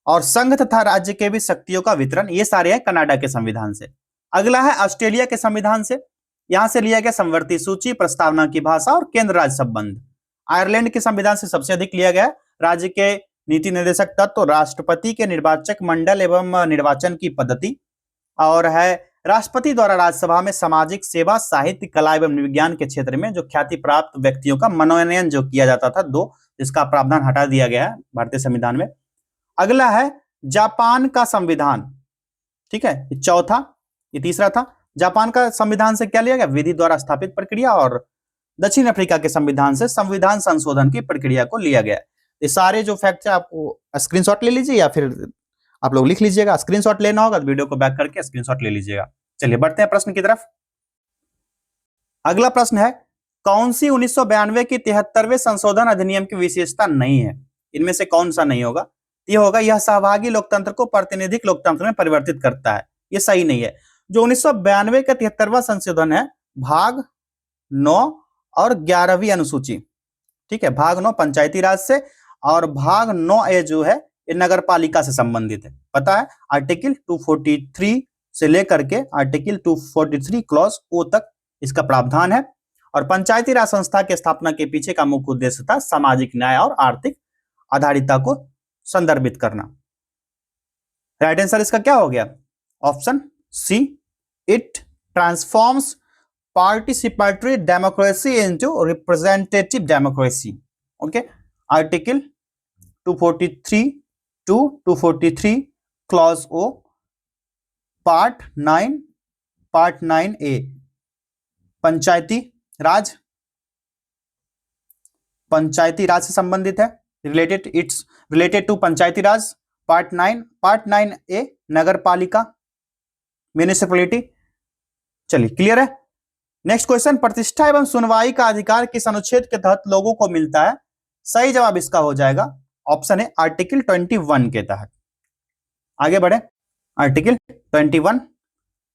और संघ तथा राज्य के भी शक्तियों का वितरण, ये सारे हैं कनाडा के संविधान से। अगला है ऑस्ट्रेलिया के संविधान से, यहां से लिया गया समवर्ती सूची, प्रस्तावना की भाषा और केंद्र राज्य संबंध। आयरलैंड के संविधान से सबसे अधिक लिया गया राज्य के नीति निर्देशक तत्व, राष्ट्रपति के निर्वाचक मंडल एवं निर्वाचन की पद्धति, और है राष्ट्रपति द्वारा राज्यसभा में सामाजिक सेवा, साहित्य, कला एवं विज्ञान के क्षेत्र में जो ख्याति प्राप्त व्यक्तियों का मनोनयन जो किया जाता था, 2, जिसका प्रावधान हटा दिया गया है भारतीय संविधान में। अगला है जापान का संविधान, ठीक है, ये चौथा, ये तीसरा था। जापान का संविधान से क्या लिया गया, विधि द्वारा स्थापित प्रक्रिया, और दक्षिण अफ्रीका के संविधान से संविधान संशोधन की प्रक्रिया को लिया गया। ये सारे जो फैक्ट है आपको स्क्रीनशॉट ले लीजिए या फिर आप लोग लिख लीजिएगा। स्क्रीनशॉट लेना होगा तो वीडियो को बैक करके स्क्रीनशॉट ले लीजिएगा। चलिए बढ़ते हैं प्रश्न की तरफ। अगला प्रश्न है, कौन सी 1992 की 73वें संशोधन अधिनियम की विशेषता नहीं है, इनमें से कौन सा नहीं होगा। ये होगा यह सहभागी लोकतंत्र को प्रातिनिधिक लोकतंत्र में परिवर्तित करता है, ये सही नहीं है। जो 1992 का 73वां संशोधन है, भाग 9 और 11वीं अनुसूची, ठीक है, भाग 9 पंचायती राज से, और भाग 9A जो है ये नगर पालिका से संबंधित है। पता है आर्टिकल 243 से लेकर के आर्टिकल 243 क्लॉज ओ तक इसका प्रावधान है। और पंचायती राज संस्था की स्थापना के पीछे का मुख्य उद्देश्य था सामाजिक न्याय और आर्थिक आधारिता को संदर्भित करना। राइट आंसर इसका क्या हो गया, option C, it transforms participatory democracy into representative democracy. Okay, article 243 to 243 clause O part 9 A. Panchayati Raj से संबंधित है, related to Panchayati Raj. Part 9 A Nagar Palika, municipality. चलिए, क्लियर है। नेक्स्ट क्वेश्चन, प्रतिष्ठा एवं सुनवाई का अधिकार किस अनुच्छेद के तहत लोगों को मिलता है? सही जवाब इसका हो जाएगा ऑप्शन है आर्टिकल 21 के तहत। आगे बढ़े, आर्टिकल 21।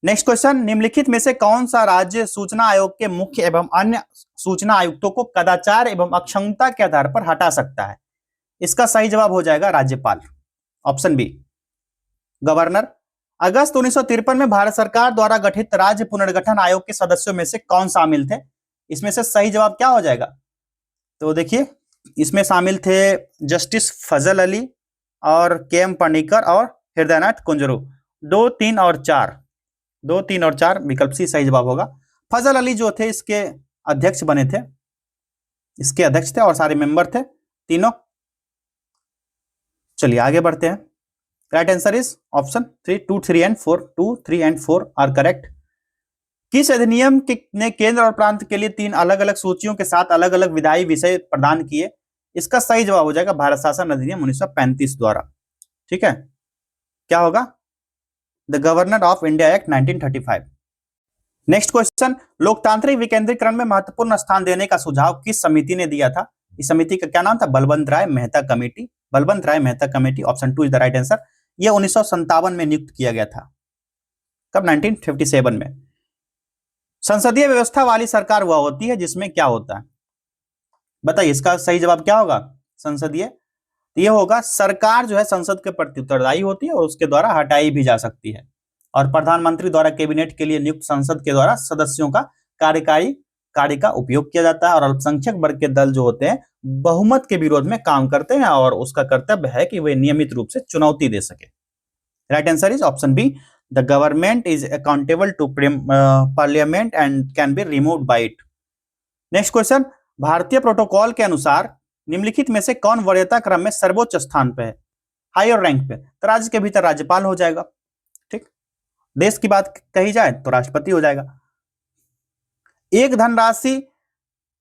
नेक्स्ट क्वेश्चन, निम्नलिखित में से कौन सा राज्य सूचना आयोग के मुख्य एवं अन्य सूचना आयुक्तों को कदाचार एवं अक्षमता के आधार पर हटा सकता है? इसका सही जवाब हो जाएगा राज्यपाल, ऑप्शन बी, गवर्नर। अगस्त 1953 में भारत सरकार द्वारा गठित राज्य पुनर्गठन आयोग के सदस्यों में से कौन शामिल थे? इसमें से सही जवाब क्या हो जाएगा? तो देखिए, इसमें शामिल थे जस्टिस फजल अली और के.एम. पनिकर और हृदयनाथ कुंजरू। 2, 3 और 4 विकल्प सी सही जवाब होगा। फजल अली जो थे इसके अध्यक्ष बने थे, इसके अध्यक्ष थे और सारे मेंबर थे तीनों। चलिए आगे बढ़ते हैं। Right answer is option 3, 2, 3 and 4। 2, 3 and 4 are correct. किस अधिनियम ने केंद्र और प्रांत के लिए 3 अलग अलग सूचियों के साथ अलग अलग विधायी विषय प्रदान किए? इसका सही जवाब हो जाएगा भारत शासन अधिनियम 1935 द्वारा। ठीक है, क्या होगा? The governor of India act 1935। Next question, लोकतांत्रिक विकेंद्रीकरण में महत्वपूर्ण स्थान देने का सुझाव किस समिति ने दिया था? इस समिति का क्या नाम था? Balwant Rai Mehta committee. Option 2 is the right answer. यह 1957 में नियुक्त किया गया था। कब? 1957 में। संसदीय व्यवस्था वाली सरकार वह होती है जिसमें क्या होता है? बताइए, इसका सही जवाब क्या होगा? संसदीय, यह होगा सरकार जो है संसद के प्रति उत्तरदायी होती है और उसके द्वारा हटाई भी जा सकती है। और प्रधानमंत्री द्वारा कैबिनेट के लिए नियुक्त संसद के द्वारा सदस्यों का कार्यकारी कार्य का उपयोग किया जाता है और अल्पसंख्यक वर्ग के दल जो होते हैं बहुमत के विरोध में काम करते हैं और उसका कर्तव्य है कि वे नियमित रूप से चुनौती दे सके। Right answer is option B, the government is accountable to parliament and can be removed by it. Next question, भारतीय प्रोटोकॉल के अनुसार निम्नलिखित में से कौन वरीयता क्रम में सर्वोच्च स्थान पे है? हायर रैंक पे? तो राज्य के भीतर राज्यपाल हो जाएगा। ठीक, देश की बात कही जाए तो राष्ट्रपति हो जाएगा। एक धनराशि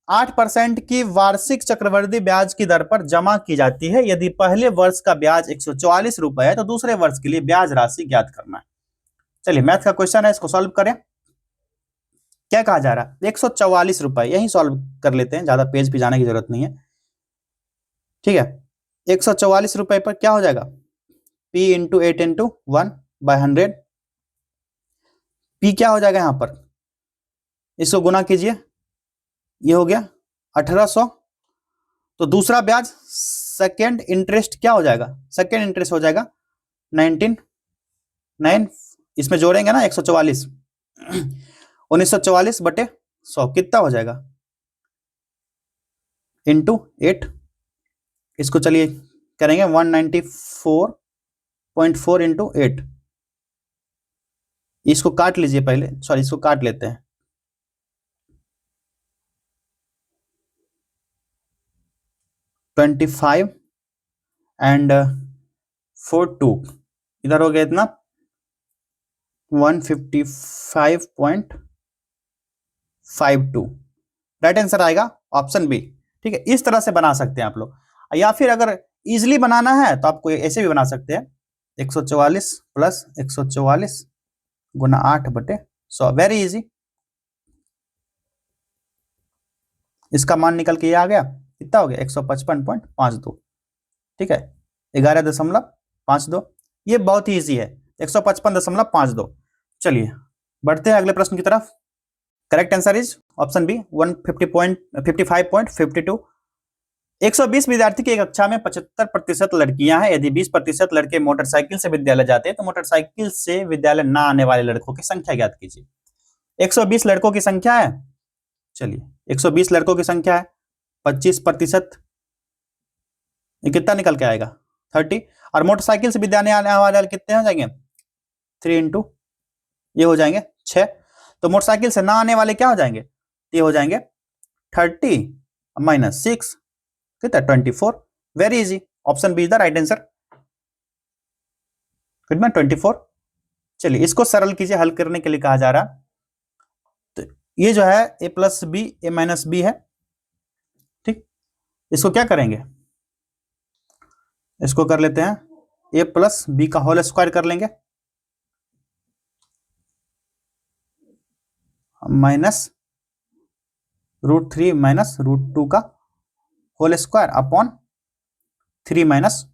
8% की वार्षिक चक्रवृद्धि ब्याज की दर पर जमा की जाती है। यदि पहले वर्ष का ब्याज 144 रुपए है तो दूसरे वर्ष के लिए ब्याज राशि ज्ञात करना है। चलिए, मैथ का क्वेश्चन है, इसको सॉल्व करें। क्या कहा जा रहा है? 144 रुपए, यही सॉल्व कर लेते हैं, ज्यादा पेज पे जाने की जरूरत नहीं है। ठीक है, 144 रुपए पर क्या हो जाएगा? P into 8 into 1/100। P क्या हो जाएगा? यहां पर इसको गुना कीजिए, ये हो गया 1800। तो दूसरा ब्याज सेकेंड इंटरेस्ट क्या हो जाएगा? सेकेंड इंटरेस्ट हो जाएगा 19 इसमें जोड़ेंगे ना 144 1944 बटे 100 कितना हो जाएगा? इंटू 8। इसको चलिए करेंगे 194.4 इंटू 8। इसको काट लीजिए पहले, सॉरी इसको काट लेते हैं। 25 एंड 42 इधर हो गया इतना 155.52। राइट आंसर आएगा ऑप्शन बी। ठीक है, इस तरह से बना सकते हैं आप लोग, या फिर अगर इजिली बनाना है तो आपको ऐसे भी बना सकते हैं 144 प्लस 144 गुना 8/100। Very easy. इसका मान निकल के ये आ गया, कितना हो गया? 155.52। ठीक है, 11.52। ये बहुत ही इजी है, 155.52। चलिए बढ़ते हैं अगले प्रश्न की तरफ। Correct answer is option B 155.52। 120 विद्यार्थी की एक कक्षा में 75% लड़कियां हैं। यदि 20% लड़के मोटरसाइकिल से विद्यालय जाते हैं तो मोटरसाइकिल से विद्यालय ना आने वाले लड़कों की संख्या ज्ञात कीजिए। 120 लड़कों की संख्या है, चलिए 120 लड़कों की संख्या है, 25%, ये कितना निकल के आएगा? 30। और मोटरसाइकिल से विद्यालय आने वाले कितने हो जाएंगे? 3 इंटू ये हो जाएंगे 6। तो मोटरसाइकिल से ना आने वाले क्या हो जाएंगे, ये हो जाएंगे 30 माइनस 6 कितना 24। Very easy, option B is the right answer, कितना 24। चलिए इसको सरल कीजिए, हल करने के लिए कहा जा रहा। तो ये जो है ए प्लस बी ए माइनस बी है, ठीक। इसको क्या करेंगे, इसको कर लेते हैं ए प्लस बी का होल स्क्वायर कर लेंगे, माइनस √3 माइनस √2 का होल स्क्वायर अपॉन 3 माइनस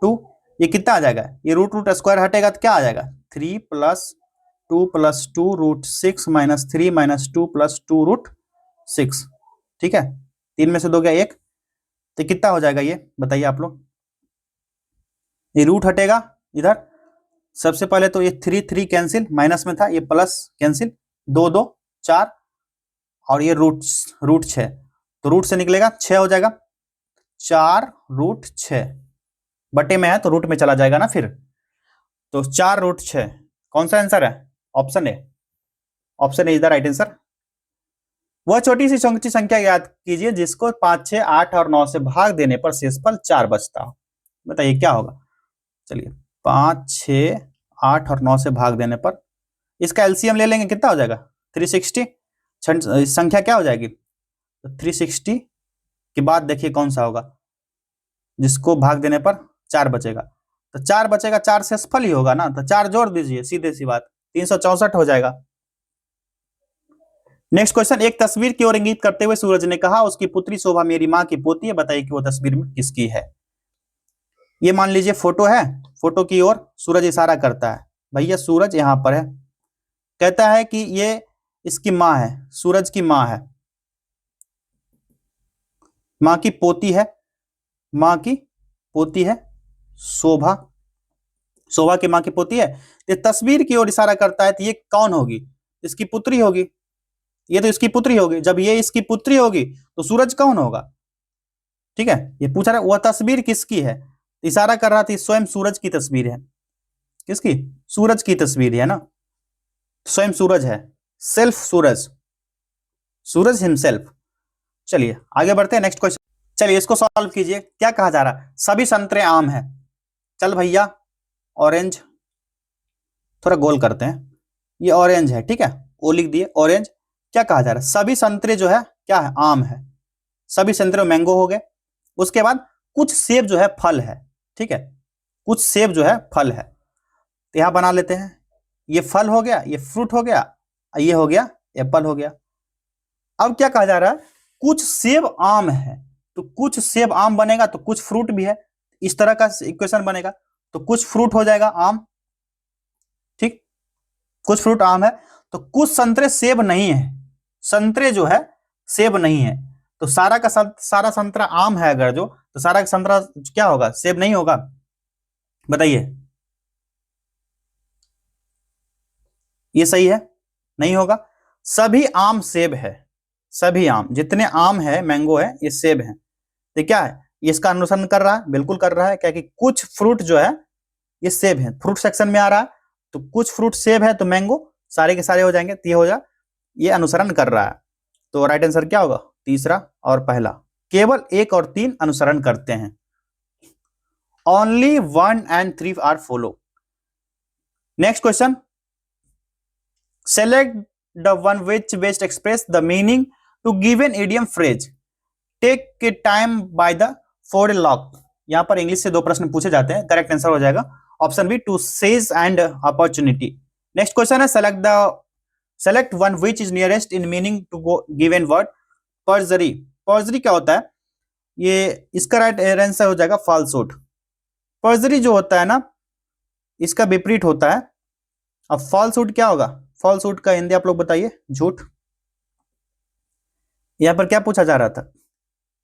2। ये कितना आ जाएगा, ये रूट स्क्वायर हटेगा तो क्या आ जाएगा 3 plus 2 plus 2 √6 minus 3 minus 2 plus 2 √6, ठीक है। 3 में से 2 गया 1, तो कितना हो जाएगा ये बताइए आप लोग। ये रूट हटेगा इधर, सबसे पहले तो ये 3 कैंसिल, माइनस में था, ये प्लस कैंसिल, 2 2 4 और ये रूट 6, तो रूट से निकलेगा 6 हो जाएगा, 4 √6 बटे में है तो रूट में चला जाएगा ना फिर, तो 4 √6। कौन सा आंसर है, option A, option A is the right answer. वह छोटी सी संख्या याद कीजिए जिसको 5 6 8 और 9 से भाग देने पर शेषफल 4 बचता हो, बताइए क्या होगा। चलिए 5 6 8 और 9 से भाग देने पर इसका एलसीएम ले लेंगे, कितना हो जाएगा 360, संख्या क्या हो जाएगी, तो 360 के बाद देखिए कौन सा होगा जिसको भाग देने पर 4 बचेगा, तो 4 बचेगा, 4 शेषफल ही होगा ना, तो 4 जोड़ दीजिए, सीधे सी बात 364 हो जाएगा। नेक्स्ट क्वेश्चन, एक तस्वीर की ओर इंगित करते हुए सूरज ने कहा उसकी पुत्री शोभा मेरी माँ की पोती है, बताइए कि वो तस्वीर में किसकी है। ये मान लीजिए फोटो है, फोटो की ओर सूरज इशारा करता है, भैया सूरज यहां पर है, कहता है कि ये इसकी माँ है, सूरज की माँ है, माँ की पोती है, माँ की पोती है शोभा, शोभा की माँ की पोती है, ये तस्वीर की ओर इशारा करता है, तो ये कौन होगी, इसकी पुत्री होगी, ये तो इसकी पुत्री होगी, जब ये इसकी पुत्री होगी तो सूरज कौन होगा, ठीक है। ये पूछ रहा है वह तस्वीर किसकी है, इशारा कर रहा था स्वयं सूरज की तस्वीर है, किसकी, सूरज की तस्वीर है ना, स्वयं सूरज है, सेल्फ सूरज, सूरज हिमसेल्फ। चलिए आगे बढ़ते हैं नेक्स्ट क्वेश्चन। चलिए इसको सॉल्व कीजिए, क्या कहा जा रहा है, सभी संतरे आम है, चल भैया ऑरेंज, थोड़ा गोल करते हैं, ये ऑरेंज है, ठीक है, ओ लिख दिए ऑरेंज। क्या कहा जा रहा है, सभी संतरे जो है क्या है, आम है, सभी संतरे मैंगो हो गए, उसके बाद कुछ सेब जो है फल है, ठीक है, कुछ सेब जो है फल है, तो यहां बना लेते हैं, ये फल हो गया, ये फ्रूट हो गया, ये हो गया एप्पल हो गया। अब क्या कहा जा रहा है, कुछ सेब आम है, तो कुछ सेब आम बनेगा तो कुछ फ्रूट भी है, इस तरह का इक्वेशन बनेगा, तो कुछ फ्रूट हो जाएगा आम, ठीक, कुछ फ्रूट आम है, तो कुछ संतरे सेब नहीं है, संतरे जो है सेब नहीं है, तो सारा का सारा संतरा आम है अगर जो, तो सारा का संतरा क्या होगा, सेब नहीं होगा, बताइए ये सही है, नहीं होगा, सभी आम सेब है, सभी आम जितने आम है मैंगो है ये सेब है, तो क्या है ये इसका अनुसरण कर रहा है, बिल्कुल कर रहा है, क्या कि कुछ फ्रूट जो है ये सेब है, फ्रूट सेक्शन में आ रहा है, तो कुछ फ्रूट सेब है तो मैंगो सारे के सारे हो जाएंगे, तो ये हो जा, ये अनुसरण कर रहा है, तो राइट आंसर क्या होगा, तीसरा और पहला, केवल 1 और 3 अनुसरण करते हैं, only 1 and 3 are follow. Next question, select the one which best express the meaning to given idiom phrase, take time by the forelock। यहां पर इंग्लिश से 2 प्रश्न पूछे जाते हैं, करेक्ट आंसर हो जाएगा option B to sage and opportunity. Next question है, select one which is nearest in meaning to given word, perjury। perjury क्या होता है, ये इसका राइट आंसर हो जाएगा falsehood। perjury जो होता है ना इसका विपरीत होता है, अब falsehood क्या होगा, falsehood का हिंदी आप लोग बताइए, झूठ। यहां पर क्या पूछा जा रहा था,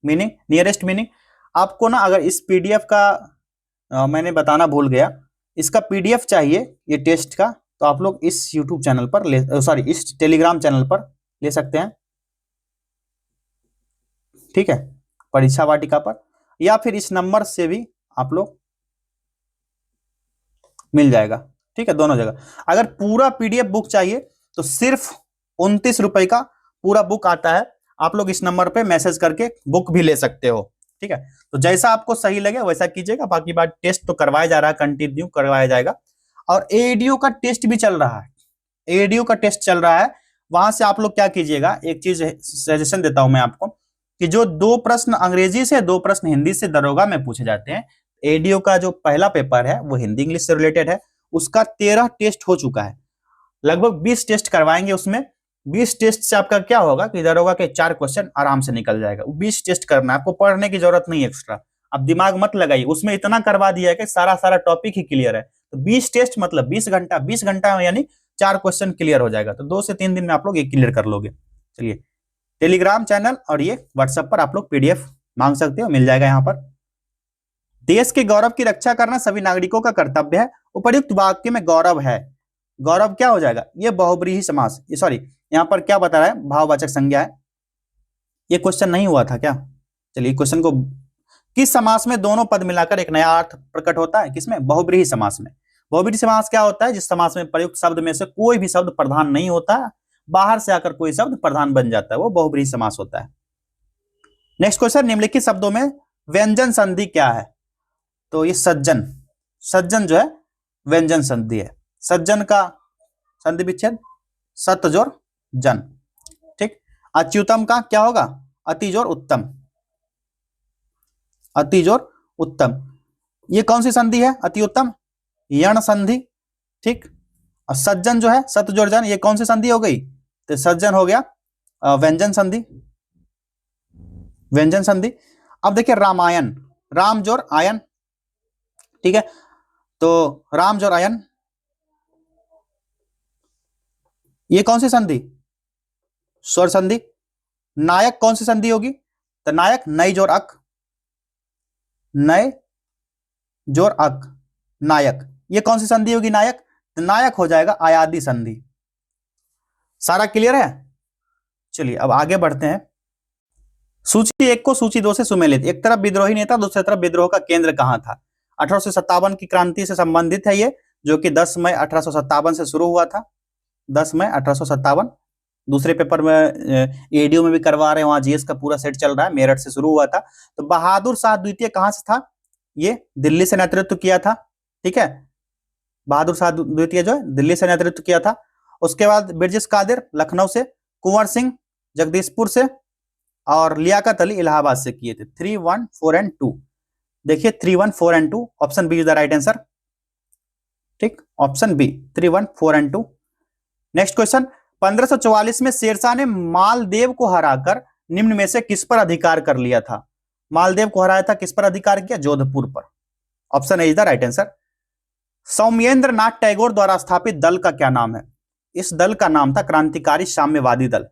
मीनिंग, नियरेस्ट मीनिंग। आपको ना अगर इस पीडीएफ का मैंने बताना भूल गया, इसका पीडीएफ चाहिए ये टेस्ट का, तो आप लोग इस यूट्यूब चैनल पर इस टेलीग्राम चैनल पर ले सकते हैं, ठीक है, परीक्षा वाटिका पर, या फिर इस नंबर से भी आप लोग मिल जाएगा, ठीक है, दोनों जगह। अगर पूरा पीडीएफ बुक चाहिए तो सिर्फ ₹29 का पूरा बुक आता है। आप लोग इस नंबर पे मैसेज करके बुक भी ले सकते हो। ठीक है, तो जैसा आपको सही लगे वैसा कीजिएगा। बाकी बात टेस्ट तो करवाया जा रहा है, कंटिन्यू करवाया जाएगा। और एडीओ का टेस्ट भी चल रहा है, एडीओ का टेस्ट चल रहा है। वहां से आप लोग क्या कीजिएगा, एक चीज सजेशन देता हूं मैं आपको कि जो 2 प्रश्न अंग्रेजी से 2 प्रश्न हिंदी से दरोगा में पूछे जाते हैं, एडीओ का जो पहला पेपर है वो हिंदी इंग्लिश से रिलेटेड है, उसका 13 टेस्ट हो चुका है। लगभग 20 टेस्ट करवाएंगे उसमें। 20 टेस्ट से आपका क्या होगा कि दरोगा के 4 क्वेश्चन आराम से निकल जाएगा। 20 टेस्ट करना है, आपको पढ़ने की जरूरत नहीं एक्स्ट्रा। अब दिमाग मत लगाइए, उसमें इतना करवा दिया है कि सारा सारा टॉपिक ही क्लियर है। तो 20 टेस्ट मतलब 20 घंटा, 20 घंटा में यानी 4 क्वेश्चन क्लियर हो जाएगा। तो 2 से 3 दिन में आप लोग ये क्लियर कर लोगे। चलिए, टेलीग्राम चैनल और ये व्हाट्सएप पर आप लोग पीडीएफ मांग सकते हो, मिल जाएगा यहाँ पर। देश के गौरव की रक्षा करना सभी नागरिकों का कर्तव्य है। उपर्युक्त वाक्य में गौरव है, गौरव क्या हो जाएगा, ये बहुब्रीहि समास, ये सॉरी यहाँ पर क्या बता रहा है, भाववाचक संज्ञा है। ये क्वेश्चन नहीं हुआ था क्या? चलिए, क्वेश्चन को किस समास में दोनों पद मिलाकर एक नया अर्थ प्रकट होता है? किसमें? बहुब्रीहि समास में। बहुब्रीहि समास क्या होता है? जिस समास में प्रयुक्त शब्द में से कोई भी शब्द प्रधान नहीं होता, बाहर से आकर कोई शब्द प्रधान बन जाता है, वो बहुब्रीहि समास होता है। नेक्स्ट क्वेश्चन, निम्नलिखित शब्दों में व्यंजन संधि क्या है? तो ये सज्जन, सज्जन जो है व्यंजन संधि है। सज्जन का संधि विच्छेद सत जोर जन। ठीक। अच्युतम का क्या होगा? अति जोर उत्तम, अति जोर उत्तम। ये कौन सी संधि है? अति उत्तम, यण संधि। ठीक। और सज्जन जो है सत जोर जन, ये कौन सी संधि हो गई? तो सज्जन हो गया व्यंजन संधि, व्यंजन संधि। अब देखिए रामायण, राम जोर आयन। ठीक है, तो राम जोर आयन, ये कौन सी संधि? स्वर संधि। नायक कौन सी संधि होगी? तो नायक नई जोर अक, नए जोर अक, नायक। ये कौन सी संधि होगी? नायक। तो नायक हो जाएगा आयादी संधि। सारा क्लियर है? चलिए अब आगे बढ़ते हैं। सूची 1 को सूची 2 से सुमेलित। एक तरफ विद्रोही नेता, दूसरी तरफ विद्रोह का केंद्र कहां था? 1857 की क्रांति से संबंधित है ये, जो कि 10 मई 1857 से शुरू हुआ था। 10 मई 1857। दूसरे पेपर में एडीओ में भी करवा रहे हैं, वहां जीएस का पूरा सेट चल रहा है, मेरठ से शुरू हुआ था। तो बहादुर शाह द्वितीय कहां से था? ये दिल्ली से नेतृत्व किया था। ठीक है, बहादुर शाह द्वितीय जो है दिल्ली से नेतृत्व किया था। उसके बाद बिरजिस कादिर लखनऊ से, कुंवर सिंह जगदीशपुर से, और लियाकत अली इलाहाबाद से किए थे। 3, 1, 4 एंड 2। देखिए 3, 1, 4 and 2, option B is the right answer. ठीक, option B 3, 1, 4 and 2। Next question, 1544 में शेरशाह ने मालदेव को हराकर निम्न में से किस पर अधिकार कर लिया था? मालदेव को हराया था, किस पर अधिकार किया? जोधपुर पर। Option A is the right answer. Saumyendra Nath Tagore द्वारा स्थापित दल का क्या नाम है? इस दल का नाम था क्रांतिकारी साम्यवादी दल,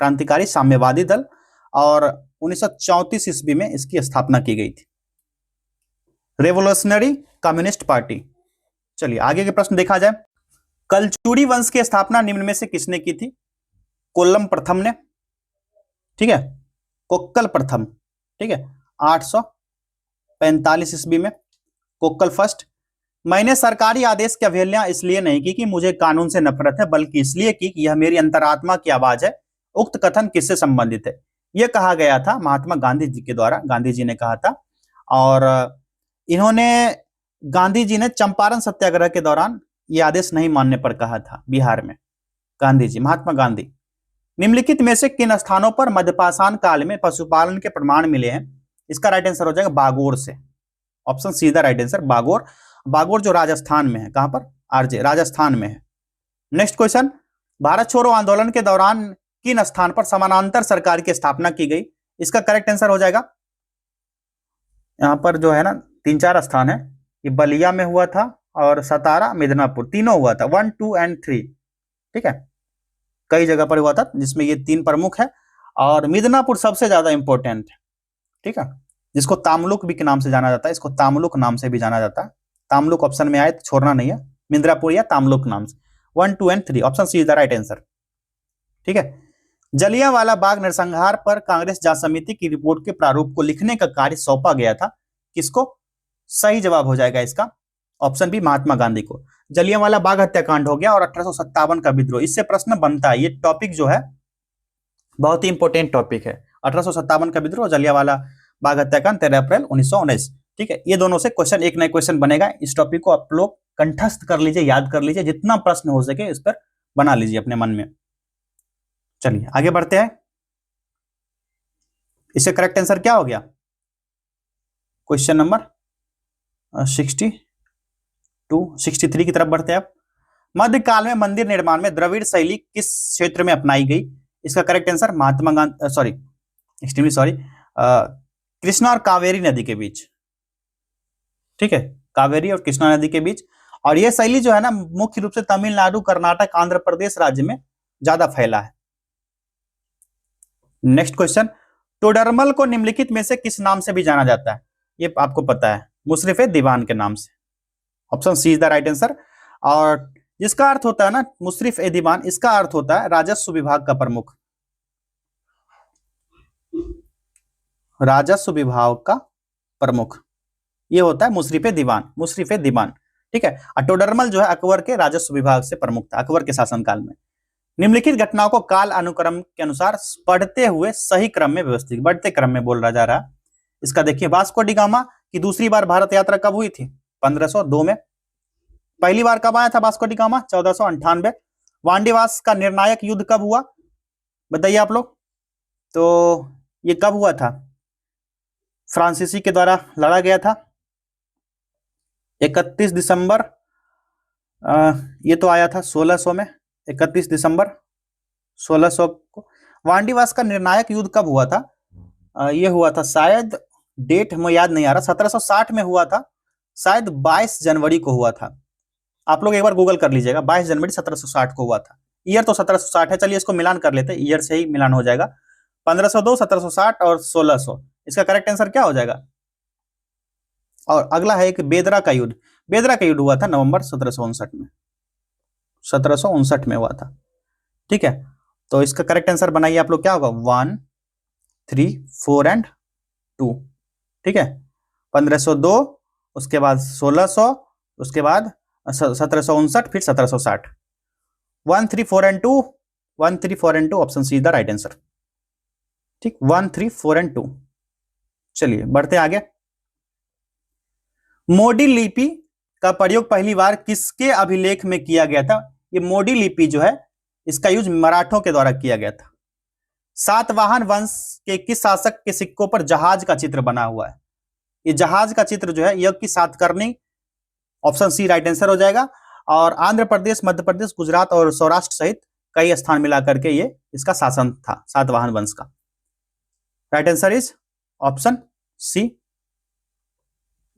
क्रांतिकारी साम्यवादी दल, और 1934 ईस्वी में इसकी स्थापना की गई थी, रेवोल्यूशनरी कम्युनिस्ट पार्टी। चलिए आगे के प्रश्न देखा जाए। कलचुड़ी वंश की स्थापना निम्न में से किसने की थी? कोल्लम प्रथम ने। ठीक है, कोक्कल प्रथम। ठीक है, 845 ईस्वी में कोक्कल फर्स्ट। मैंने सरकारी आदेश की अवहेलना इसलिए नहीं की कि मुझे कानून से नफरत है, बल्कि इसलिए की कि यह मेरी अंतरात्मा की आवाज है। उक्त कथन किससे संबंधित है? यह कहा गया था महात्मा गांधी जी के द्वारा, गांधी जी ने कहा था। और इन्होंने, गांधी जी ने चंपारण सत्याग्रह के दौरान यह आदेश नहीं मानने पर कहा था बिहार में, गांधी जी, महात्मा गांधी। निम्नलिखित में से किन स्थानों पर मध्यपाषाण काल में पशुपालन के प्रमाण मिले हैं? इसका राइट आंसर हो जाएगा बागोर से। Option C the right answer, Bagor. Bagor जो राजस्थान में है, कहां पर? आरजे, राजस्थान में है। नेक्स्ट क्वेश्चन, भारत छोड़ो आंदोलन के दौरान किन स्थान पर समानांतर सरकार की स्थापना की गई? इसका करेक्ट आंसर हो जाएगा, यहां पर जो है ना 3-4 स्थान है। ये बलिया में हुआ था, और सतारा, मिदनापुर, तीनों हुआ था, 1, 2 एंड 3। ठीक है, कई जगह पर हुआ था, जिसमें ये 3 प्रमुख है, और मिदनापुर सबसे ज्यादा इंपॉर्टेंट है। ठीक है, जिसको तामलुक भी के नाम से जाना जाता है, इसको तामलुक नाम से भी जाना जाता है। तामलुक ऑप्शन में आए तो छोड़ना नहीं है, मिदनापुर या तामलुक नाम से। 1, 2 and 3, option C is the right answer. ठीक है, जलियांवाला बाग नरसंहार पर कांग्रेस जांच समिति की रिपोर्ट के प्रारूप को लिखने का कार्य सौंपा गया था, किसको? सही जवाब हो जाएगा इसका ऑप्शन बी महात्मा गांधी को। जलियांवाला बाग हत्याकांड हो गया और 1857 का विद्रोह, इससे प्रश्न बनता है। ये टॉपिक जो है बहुत ही इंपॉर्टेंट टॉपिक है। 1857 का विद्रोह, जलियांवाला बाग हत्याकांड 13 अप्रैल 1919। ठीक है, ये दोनों से क्वेश्चन, एक नया क्वेश्चन बनेगा। इस टॉपिक को आप लोग कंठस्थ कर लीजिए, याद कर लीजिए, जितना प्रश्न हो सके इस पर बना लीजिए अपने मन में। चलिए आगे बढ़ते हैं। इससे करेक्ट आंसर क्या हो गया? क्वेश्चन नंबर 63 की तरफ बढ़ते हैं आप। मध्यकाल में मंदिर निर्माण में द्रविड़ शैली किस क्षेत्र में अपनाई गई? इसका correct answer Mahatma Gandhi, sorry extremely sorry, Krishna और कावेरी नदी के बीच। ठीक है, कावेरी और कृष्णा नदी के बीच। और यह शैली जो है ना, मुख्य रूप से तमिलनाडु, कर्नाटक, आंध्र प्रदेश राज्य में ज्यादा फैला है। नेक्स्ट क्वेश्चन, टोडरमल को निम्नलिखित में से किस नाम से भी जाना जाता है? ये आपको पता है, मुशर्रफ दीवान के नाम से। Option C is the right answer. और जिसका अर्थ होता है ना मुशर्रफ दीवान, इसका अर्थ होता है राजस्व विभाग का प्रमुख। राजस्व विभाग का प्रमुख ये होता है मुशर्रफ दीवान, मुशर्रफ दीवान। ठीक है, टोडरमल जो है अकबर के राजस्व विभाग से प्रमुख था, अकबर के शासनकाल में। निम्नलिखित घटनाओं को काल अनुक्रम के अनुसार पढ़ते हुए सही क्रम में व्यवस्थित, बढ़ते क्रम में बोल रहा जा रहा। इसका देखिए, वास्को डी गामा की दूसरी बार भारत यात्रा कब हुई थी? 1502 में। पहली बार कब आया था वास्को डी गामा? 1498। वांडीवास का निर्णायक युद्ध कब हुआ बताइए आप लोग? तो ये कब हुआ था? फ्रांसीसी के द्वारा लड़ा गया था 31 दिसंबर, ये तो आया था 1600 में, 31 दिसंबर 1600 को। वांडीवास का निर्णायक युद्ध कब हुआ था? ये हुआ था शायद, डेट हमें याद नहीं आ रहा, 1760 में हुआ था शायद, 22 जनवरी को हुआ था। आप लोग एक बार गूगल कर लीजिएगा, 22 जनवरी 1760 को हुआ था। ईयर तो 1760 है, चलिए इसको मिलान कर लेते हैं, ईयर से ही मिलान हो जाएगा। 1502, 1760 और 1600, इसका करेक्ट आंसर क्या हो जाएगा? और अगला है एक बेदरा का युद्ध। बेदरा का युद्ध हुआ था नवंबर 1759 में, 1759 में हुआ था। ठीक है, तो इसका करेक्ट आंसर बनाइए आप लोग, क्या होगा? 1, 3, 4 एंड 2। ठीक है, 1502, उसके बाद 1600, उसके बाद 1759, फिर 1760। 1, 3, 4 and 2, 1, 3, 4 and 2, option C is the right answer. ठीक, 1, 3, 4 एंड 2। चलिए बढ़ते आगे। मोडी लिपि का प्रयोग पहली बार किसके अभिलेख में किया गया था? ये मोडी लिपि जो है, इसका यूज मराठों के द्वारा किया गया था। सातवाहन वंश के किस शासक के सिक्कों पर जहाज का चित्र बना हुआ है? ये जहाज का चित्र जो है यज्ञ की Satakarni, option C right answer हो जाएगा। और आंध्र प्रदेश, मध्य प्रदेश, गुजरात और सौराष्ट्र सहित कई स्थान मिलाकर के ये इसका शासन था सातवाहन वंश का। Right answer is option C.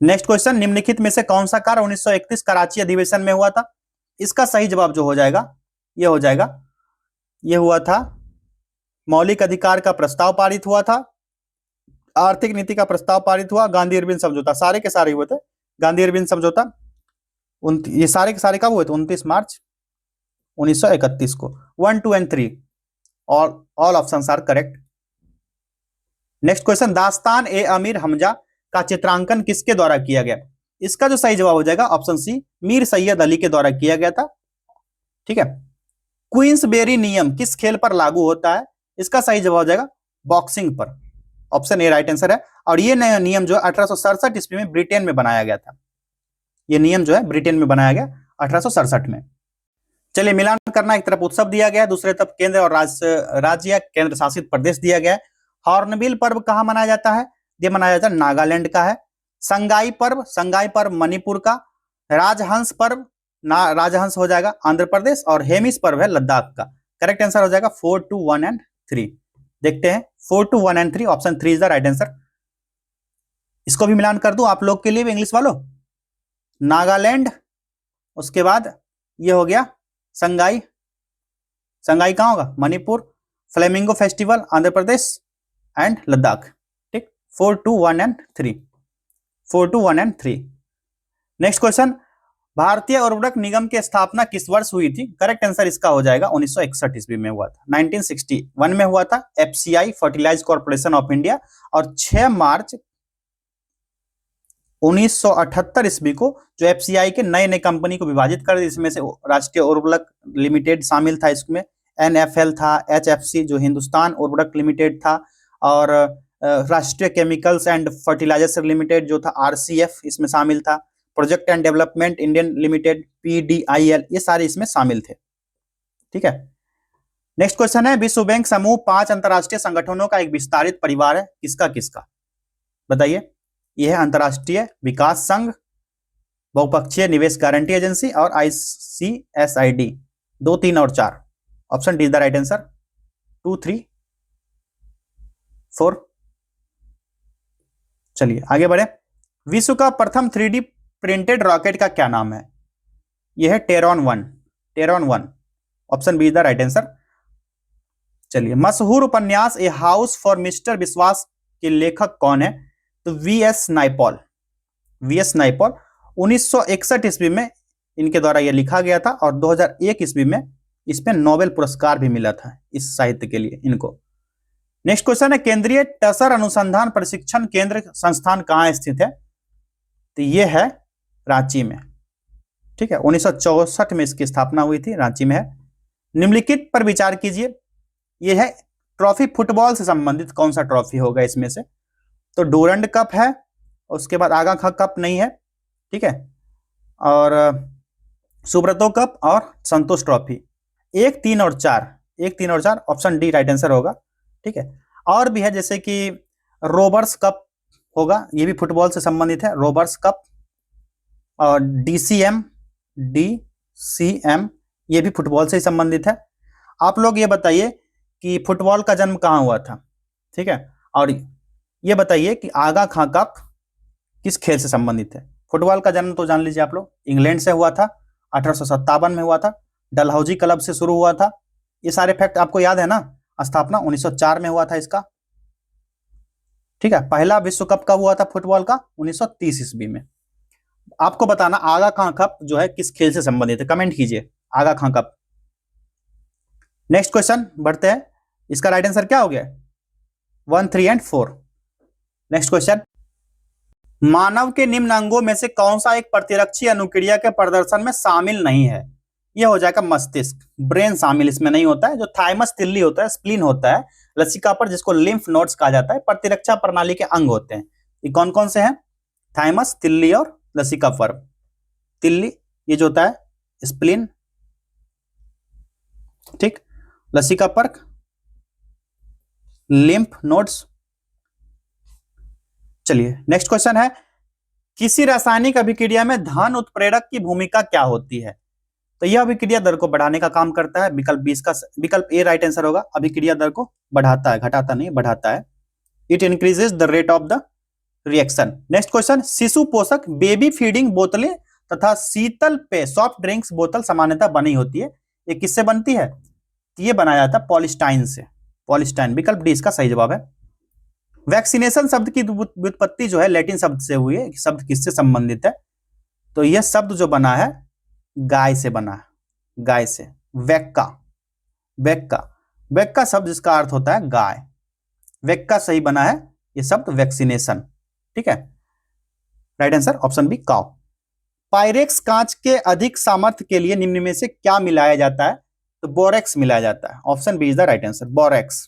Next question, निम्नलिखित में से कौन सा कार्य 1931 कराची अधिवेशन में हुआ था? इसका सही जवाब जो हो जाएगा ये हो जाएगा, ये हुआ था मौलिक अधिकार का प्रस्ताव पारित हुआ था, आर्थिक नीति का प्रस्ताव पारित हुआ, गांधी इरविन समझौता, सारे के सारे हुए थे। गांधी इरविन समझौता ये सारे के सारे कब हुए थे? 29 मार्च 1931 को। 1, 2 and 3 all options are correct. Next question, Dastan e Amir Hamza का चित्रांकन किसके द्वारा किया गया? इसका जो सही जवाब हो जाएगा ऑप्शन सी, मीर सैयद अली के द्वारा किया गया था। ठीक है, क्वींसबेरी नियम किस खेल पर लागू होता है? इसका सही जवाब हो जाएगा बॉक्सिंग पर, ऑप्शन ए राइट आंसर है। और ये नया नियम जो 1867 ईस्वी में ब्रिटेन में बनाया गया था। ये नियम जो है ब्रिटेन में बनाया गया 1867 में। चलिए मिलान करना, एक तरफ उत्सव दिया गया, दूसरे तरफ केंद्र और राज्य केंद्र शासित प्रदेश दिया गया। हॉर्नबिल पर्व कहां मनाया जाता है? ये मनाया जाता है नागालैंड का है। संगाई पर्व मणिपुर का। राजहंस पर्व, राजहंस हो जाएगा आंध्र प्रदेश। और हेमिस पर्व है लद्दाख का। करेक्ट आंसर हो जाएगा 4, 2, 1 एंड 3। देखते हैं 4, 2, 1 and 3, option 3 is the right answer. इसको भी मिलान कर दूं आप लोग के लिए भी, इंग्लिश वालों। नागालैंड, उसके बाद ये हो गया संगाई, संगाई कहां होगा? Manipur. Flamingo festival Andhra Pradesh and Ladakh. ठीक, 4, 2, 1 एंड 3, 4, 2, 1 एंड 3। नेक्स्ट क्वेश्चन, भारतीय उर्वरक निगम की स्थापना किस वर्ष हुई थी? करेक्ट आंसर इसका हो जाएगा 1961 ईस्वी में हुआ था, 1961 में हुआ था। FCI fertilize corporation of India. और 6 मार्च 1978 ईस्वी को जो एफसीआई के नए नए कंपनी को विभाजित कर दी, इसमें से राष्ट्रीय उर्वरक लिमिटेड शामिल था, इसमें एनएफएल था, एचएफसी जो हिंदुस्तान उर्वरक लिमिटेड था, और राष्ट्रीय केमिकल्स एंड फर्टिलाइजर्स लिमिटेड जो था आरसीएफ इसमें शामिल था, project and development Indian limited PDIL, ये सारे इसमें शामिल थे। ठीक है, नेक्स्ट क्वेश्चन है, विश्व बैंक समूह 5 अंतरराष्ट्रीय संगठनों का एक विस्तारित परिवार है, किसका किसका? बताइए। यह है अंतरराष्ट्रीय विकास संघ, बहुपक्षीय निवेश गारंटी एजेंसी और आईसीएसआईडी। 2, 3 और 4, option D is the right answer. 2, 3, 4। चलिए आगे बढ़े। विश्व का प्रथम 3D प्रिंटेड रॉकेट का क्या नाम है? यह है टेरॉन 1, टेरॉन 1, option B is the right answer. चलिए, मशहूर उपन्यास ए हाउस फॉर मिस्टर विश्वास के लेखक कौन है? तो वीएस नायपॉल, वीएस नायपॉल। 1961 ईस्वी में इनके द्वारा यह लिखा गया था और 2001 ईस्वी में इसमें नोबेल पुरस्कार भी मिला था इस साहित्य के लिए इनको। नेक्स्ट क्वेश्चन है, केंद्रीय टसर अनुसंधान प्रशिक्षण केंद्र संस्थान कहां स्थित है? तो यह है रांची में। ठीक है, 1964 में इसकी स्थापना हुई थी, रांची में है। निम्नलिखित पर विचार कीजिए, यह है ट्रॉफी फुटबॉल से संबंधित कौन सा ट्रॉफी होगा इसमें से? तो डूरंड कप है, उसके बाद आगा खां कप नहीं है, ठीक है, और सुब्रतो कप और संतोष ट्रॉफी। 1, 3 और 4, 1, 3 और 4, ऑप्शन डी राइट आंसर होगा। ठीक है, और भी है जैसे कि रोबर्स कप होगा, ये भी फुटबॉल से संबंधित है, रोबर्स कप, और डीसीएम, डीसीएम ये भी फुटबॉल से ही संबंधित है। आप लोग ये बताइए कि फुटबॉल का जन्म कहाँ हुआ था? ठीक है, और ये बताइए कि आगा खां कप किस खेल से संबंधित है? फुटबॉल का जन्म तो जान लीजिए आप लोग, इंग्लैंड से हुआ था, 1857 में हुआ था, डलहौजी क्लब से शुरू हुआ था। ये सारे फैक्ट आपको याद है ना? स्थापना 1904 में हुआ था इसका। ठीक है, पहला विश्व कप कब हुआ था फुटबॉल का? 1930 ईस्वी में। आपको बताना आगा खां कप जो है किस खेल से संबंधित है, कमेंट कीजिए आगा खां कप। नेक्स्ट क्वेश्चन बढ़ते हैं, इसका राइट आंसर क्या हो गया? 1, 3 एंड 4। नेक्स्ट क्वेश्चन, मानव के निम्न अंगों में से कौन सा एक प्रतिरक्षी अनुक्रिया के प्रदर्शन में शामिल नहीं है? यह हो जाएगा मस्तिष्क, ब्रेन शामिल इसमें नहीं होता है। जो थाइमस तिल्ली होता है, स्प्लीन होता है, लसिका पर जिसको लिम्फ नोड्स कहा जाता है, प्रतिरक्षा प्रणाली के अंग होते हैं। ये कौन कौन से हैं? थाइमस, तिल्ली और लसिका पर्व। तिल्ली ये जो होता है स्प्लीन, ठीक, लसिका पर्क, लिम्फ नोड्स। चलिए नेक्स्ट क्वेश्चन है, किसी रासायनिक अभिक्रिया में धन उत्प्रेरक की भूमिका क्या होती है? तो यह अभिक्रिया दर को बढ़ाने का काम करता है। विकल्प 20 का विकल्प ए राइट आंसर होगा। अभिक्रिया दर को बढ़ाता है, घटाता नहीं, बढ़ाता है। It increases the rate of the reaction. Next question, शिशु पोषक बेबी फीडिंग बोतलें तथा शीतल पेय सॉफ्ट ड्रिंक्स बोतल सामान्यतः बनी होती है, ये किससे बनती है? ये बनाया जाता है पॉलिस्टाइन से, पॉलिस्टाइन। विकल्प डी इसका सही जवाब है। वैक्सीनेशन शब्द की व्युत्पत्ति जो है लैटिन शब्द से हुई है, शब्द किससे संबंधित है? तो यह शब्द जो बना है गाय से बना है, गाय से। वैक्का, वैक्का, वैक्का शब्द जिसका अर्थ होता है गाय, वैक्का सही बना है यह शब्द वैक्सीनेशन। ठीक है, right answer option B cow. Pyrex कांच के अधिक सामर्थ्य के लिए निम्न में से क्या मिलाया जाता है? तो बोरेक्स मिलाया जाता है। Option B is the right answer, borax.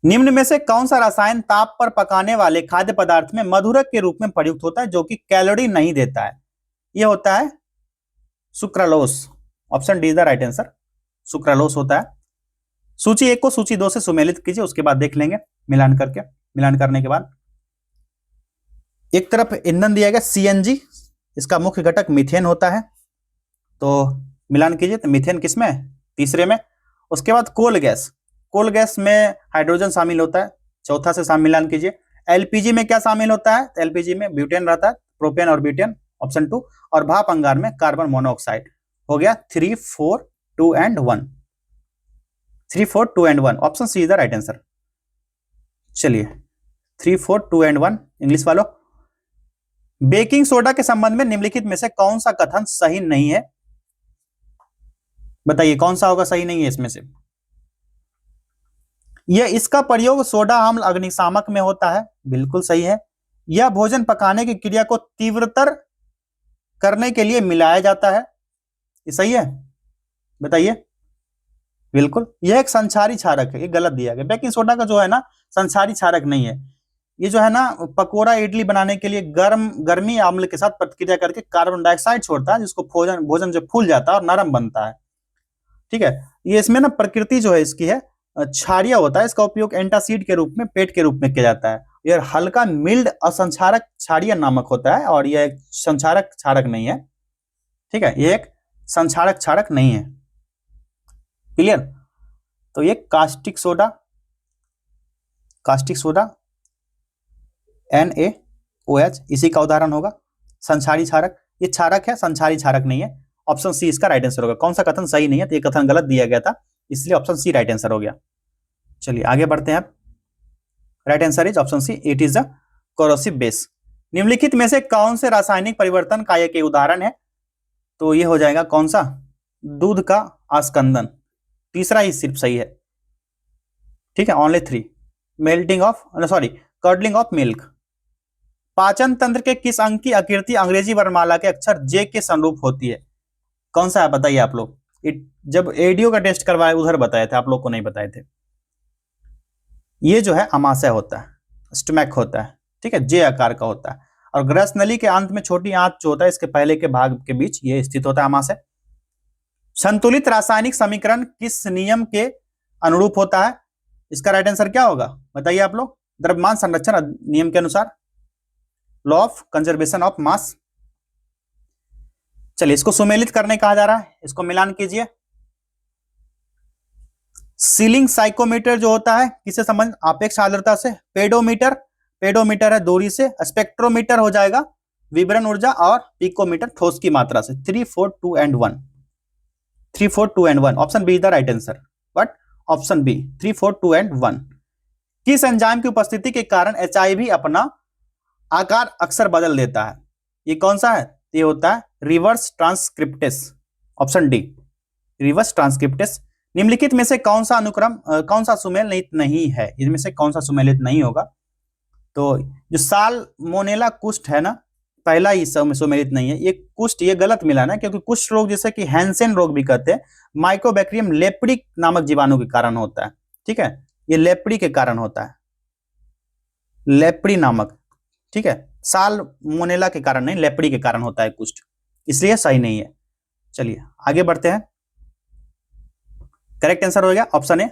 निम्न में से कौन सा रसायन ताप पर पकाने वाले खाद्य पदार्थ में मधुरक के रूप में प्रयुक्त होता है जो कि कैलोरी नहीं देता है? यह होता है sucralose. Option D is the right answer, sucralose होता है। सूची 1 को सूची 2 से सुमेलित कीजिए, उसके बाद देख लेंगे मिलान करके। मिलान करने के बाद एक तरफ ईंधन दिया गया सीएनजी, इसका मुख्य घटक मीथेन होता है, तो मिलान कीजिए। तो मीथेन किसमें? तीसरे में। उसके बाद कोल गैस, कोल गैस में हाइड्रोजन शामिल होता है, चौथा से मिलान कीजिए। एलपीजी में क्या शामिल होता है? एलपीजी में ब्यूटेन रहता है, प्रोपेन और ब्यूटेन, ऑप्शन 2। और भाप अंगार में कार्बन मोनोऑक्साइड। हो गया 3, 4, 2 and 1। 3, 4, 2 and 1, option C is the right answer. चलिए 3, 4, 2 एंड 1। इंग्लिश वालों, बेकिंग सोडा के संबंध में निम्नलिखित में से कौन सा कथन सही नहीं है? बताइए कौन सा होगा सही नहीं है इसमें से? यह इसका प्रयोग सोडा अम्ल अग्निशामक में होता है, बिल्कुल सही है। यह भोजन पकाने की क्रिया को तीव्रतर करने के लिए मिलाया जाता है। ये सही है, बताइए। बिल्कुल, यह एक संचारी क्षारक है, ये गलत दिया गया। बेकिंग सोडा का जो है ना संचारी क्षारक नहीं है। ये जो है ना पकोड़ा इडली बनाने के लिए गर्मी अम्ल के साथ प्रतिक्रिया करके कार्बन डाइऑक्साइड छोड़ता है, जिसको भोजन भोजन जो फूल जाता है और नरम बनता है। ठीक है, ये इसमें ना प्रकृति जो है इसकी है क्षारीय होता है। इसका उपयोग एंटासिड के रूप में, पेट के रूप में किया जाता है। यह हल्का मिल्ड असंक्षारक क्षारीय नामक होता है और यह एक संक्षारक क्षारक नहीं है। ठीक है, ये एक संक्षारक क्षारक नहीं है। क्लियर। तो ये कास्टिक सोडा NaOH इसी का उदाहरण होगा। संक्षारी क्षारक, ये क्षारक है, संक्षारी क्षारक नहीं है। ऑप्शन सी इसका राइट आंसर होगा। कौन सा कथन सही नहीं है, तो ये कथन गलत दिया गया था, इसलिए ऑप्शन सी राइट आंसर हो गया। चलिए आगे बढ़ते हैं। Right answer is option C, it is a corrosive base. निम्नलिखित में से कौन से रासायनिक परिवर्तन का एक उदाहरण है, तो ये हो जाएगा कौन सा, दूध का आस्कंदन। तीसरा ही सिर्फ सही है। ठीक है, ओनली 3। Curdling of milk. पाचन तंत्र के किस अंग की आकृति अंग्रेजी वर्णमाला के अक्षर जे के अनुरूप होती है? कौन सा है बताइए आप लोग। जब एडीओ का टेस्ट करवाए उधर बताए थे, आप लोग को नहीं बताए थे। ये जो है अमाशय होता है, स्टमक होता है। ठीक है, जे आकार का होता है और ग्रस नली के अंत में छोटी आंत जो होता है इसके पहले के भाग के बीच ये स्थित होता है अमाशय। संतुलित रासायनिक समीकरण किस नियम के अनुरूप होता है? इसका राइट आंसर क्या होगा बताइए आप लोग। द्रव्यमान संरक्षण नियम के अनुसार, law of conservation of mass. चलिए इसको सुमेलित करने कहा जा रहा है, इसको मिलान कीजिए। सीलिंग साइकोमीटर जो होता है किससे संबंधित, आपेक्ष आर्द्रता से। पेडोमीटर है दूरी से। स्पेक्ट्रोमीटर हो जाएगा विवरण ऊर्जा, और पिकोमीटर ठोस की मात्रा से। 3, 4, 2 and 1। 3, 4, 2 and 1 option B is the right answer. But option B 3, 4, 2 and 1। किस एंजाइम की उपस्थिति के कारण HIV अपना आकार अक्सर बदल देता है? ये कौन सा है? ये होता है reverse transcriptase. Option D, reverse transcriptase. निम्नलिखित में से कौन सा अनुक्रम कौन सा सुमेलित नहीं है? इनमें से कौन सा सुमेलित नहीं होगा? तो जो साल्मोनेला कुष्ठ है ना, पहला ही सुमेलित नहीं है। ये कुष्ठ ये गलत मिला ना, क्योंकि कुष्ठ रोग जैसे कि हैंसेन रोग भी कहते हैं, माइकोबैक्टीरियम लेप्री नामक जीवाणु के कारण होता है। ठीक है, ये लेप्री के कारण होता है, लेप्री नामक। ठीक है, साल्मोनेला के कारण नहीं, लेप्री के कारण होता है कुष्ठ, इसलिए सही नहीं है। चलिए आगे बढ़ते हैं। करेक्ट आंसर हो गया ऑप्शन ए,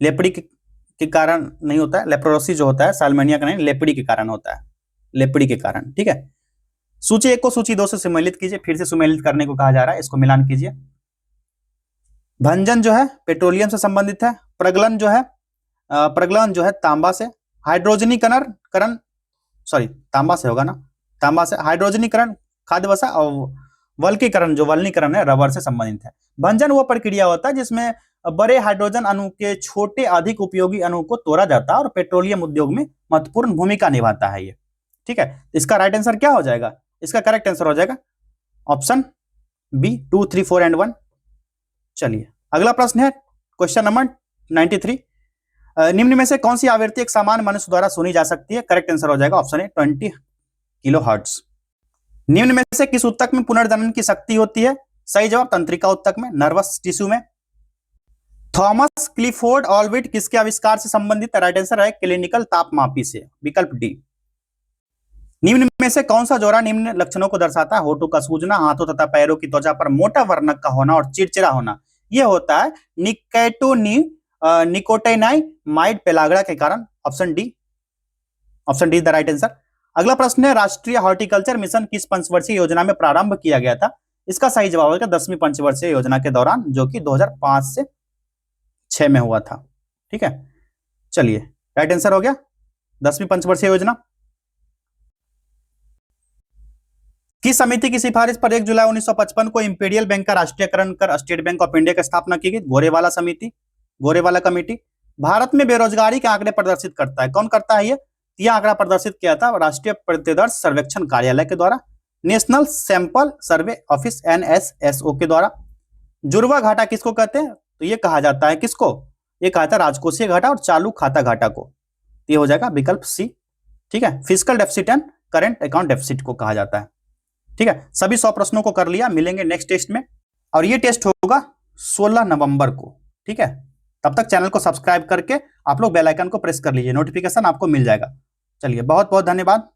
लेप्री के कारण नहीं होता है। लेप्रोसिस जो होता है साल्मोनिया का नहीं, लेप्री के कारण होता है, लेप्री के कारण। ठीक है, सूची 1 को सूची 2 से सुमेलित कीजिए। फिर से सुमेलित करने को कहा जा रहा है, इसको मिलान कीजिए। भंजन जो है पेट्रोलियम से संबंधित है। प्रगलन जो है तांबा से। हाइड्रोजनीकरण तांबा से होगा ना, तांबा से। हाइड्रोजनीकरण खाद्य वसा, और वल्कीकरण जो वल्नीकरण है रबर से संबंधित है। भंजन वो प्रक्रिया होता है जिसमें बड़े हाइड्रोजन अणु के छोटे अधिक उपयोगी अणु को तोड़ा जाता है और पेट्रोलियम उद्योग में महत्वपूर्ण भूमिका निभाता है ये। ठीक है, इसका राइट आंसर क्या हो जाएगा? इसका करेक्ट आंसर हो जाएगा ऑप्शन बी 2, 3, 4 and 1। चलिए अगला प्रश्न है क्वेश्चन नंबर 93। निम्न में से कौन सी आवृत्ति एक सामान्य मनुष्य द्वारा सुनी जा सकती है? करेक्ट आंसर हो जाएगा ऑप्शन ए 20 किलोहर्ट्ज। निम्न में से किस ऊतक में पुनर्जनन की शक्ति होती है? सही जवाब तंत्रिका ऊतक में, नर्वस टिश्यू में। थॉमस क्लिफोर्ड ऑलविट किसके आविष्कार से संबंधित? राइट आंसर है क्लिनिकल तापमापी से, विकल्प डी। निम्न में से कौन सा जोड़ा निम्न लक्षणों को दर्शाता है? होठों का सूजना, हाथों तथा पैरों की त्वचा पर मोटा वर्णक का होना और चिड़चिड़ा होना। यह होता है निकोटिनामाइड पेलाग्रा के कारण। Option D is the right answer. अगला प्रश्न है राष्ट्रीय हॉर्टिकल्चर मिशन किस पंचवर्षीय योजना में प्रारंभ किया गया था? इसका सही जवाब होगा 10वीं पंचवर्षीय योजना के दौरान, जो कि 2005 से 6 में हुआ था। ठीक है, चलिए राइट आंसर हो गया 10वीं पंचवर्षीय योजना। किस समिति की सिफारिश पर 1 जुलाई 1955 को इंपीरियल बैंक का राष्ट्रीयकरण कर स्टेट बैंक ऑफ इंडिया की स्थापना की गई? गोरेवाला कमेटी। भारत में बेरोजगारी के आंकड़े प्रदर्शित करता है, कौन करता है? यह आंकड़ा प्रदर्शित किया था राष्ट्रीय प्रतिदर्श सर्वेक्षण कार्यालय के द्वारा, national sample survey office NSSO के द्वारा। जुड़वा घाटा किसको कहते हैं? तो ये कहा जाता है किसको? ये कहा जाता है राजकोषीय घाटा और चालू खाता घाटा को। ये हो जाएगा विकल्प सी। ठीक है, physical deficit and current account deficit को कहा जाता है। ठीक है, सभी 100 प्रश्नों को कर लिया, मिलेंगे नेक्स्ट टेस्ट में, और ये टेस्ट होगा 16 नवंबर को। ठीक है, तब तक चैनल को सब्सक्राइब करके आप लोग बेल आइकन को प्रेस कर लीजिए, नोटिफिकेशन आपको मिल जाएगा। चलिए, बहुत बहुत धन्यवाद।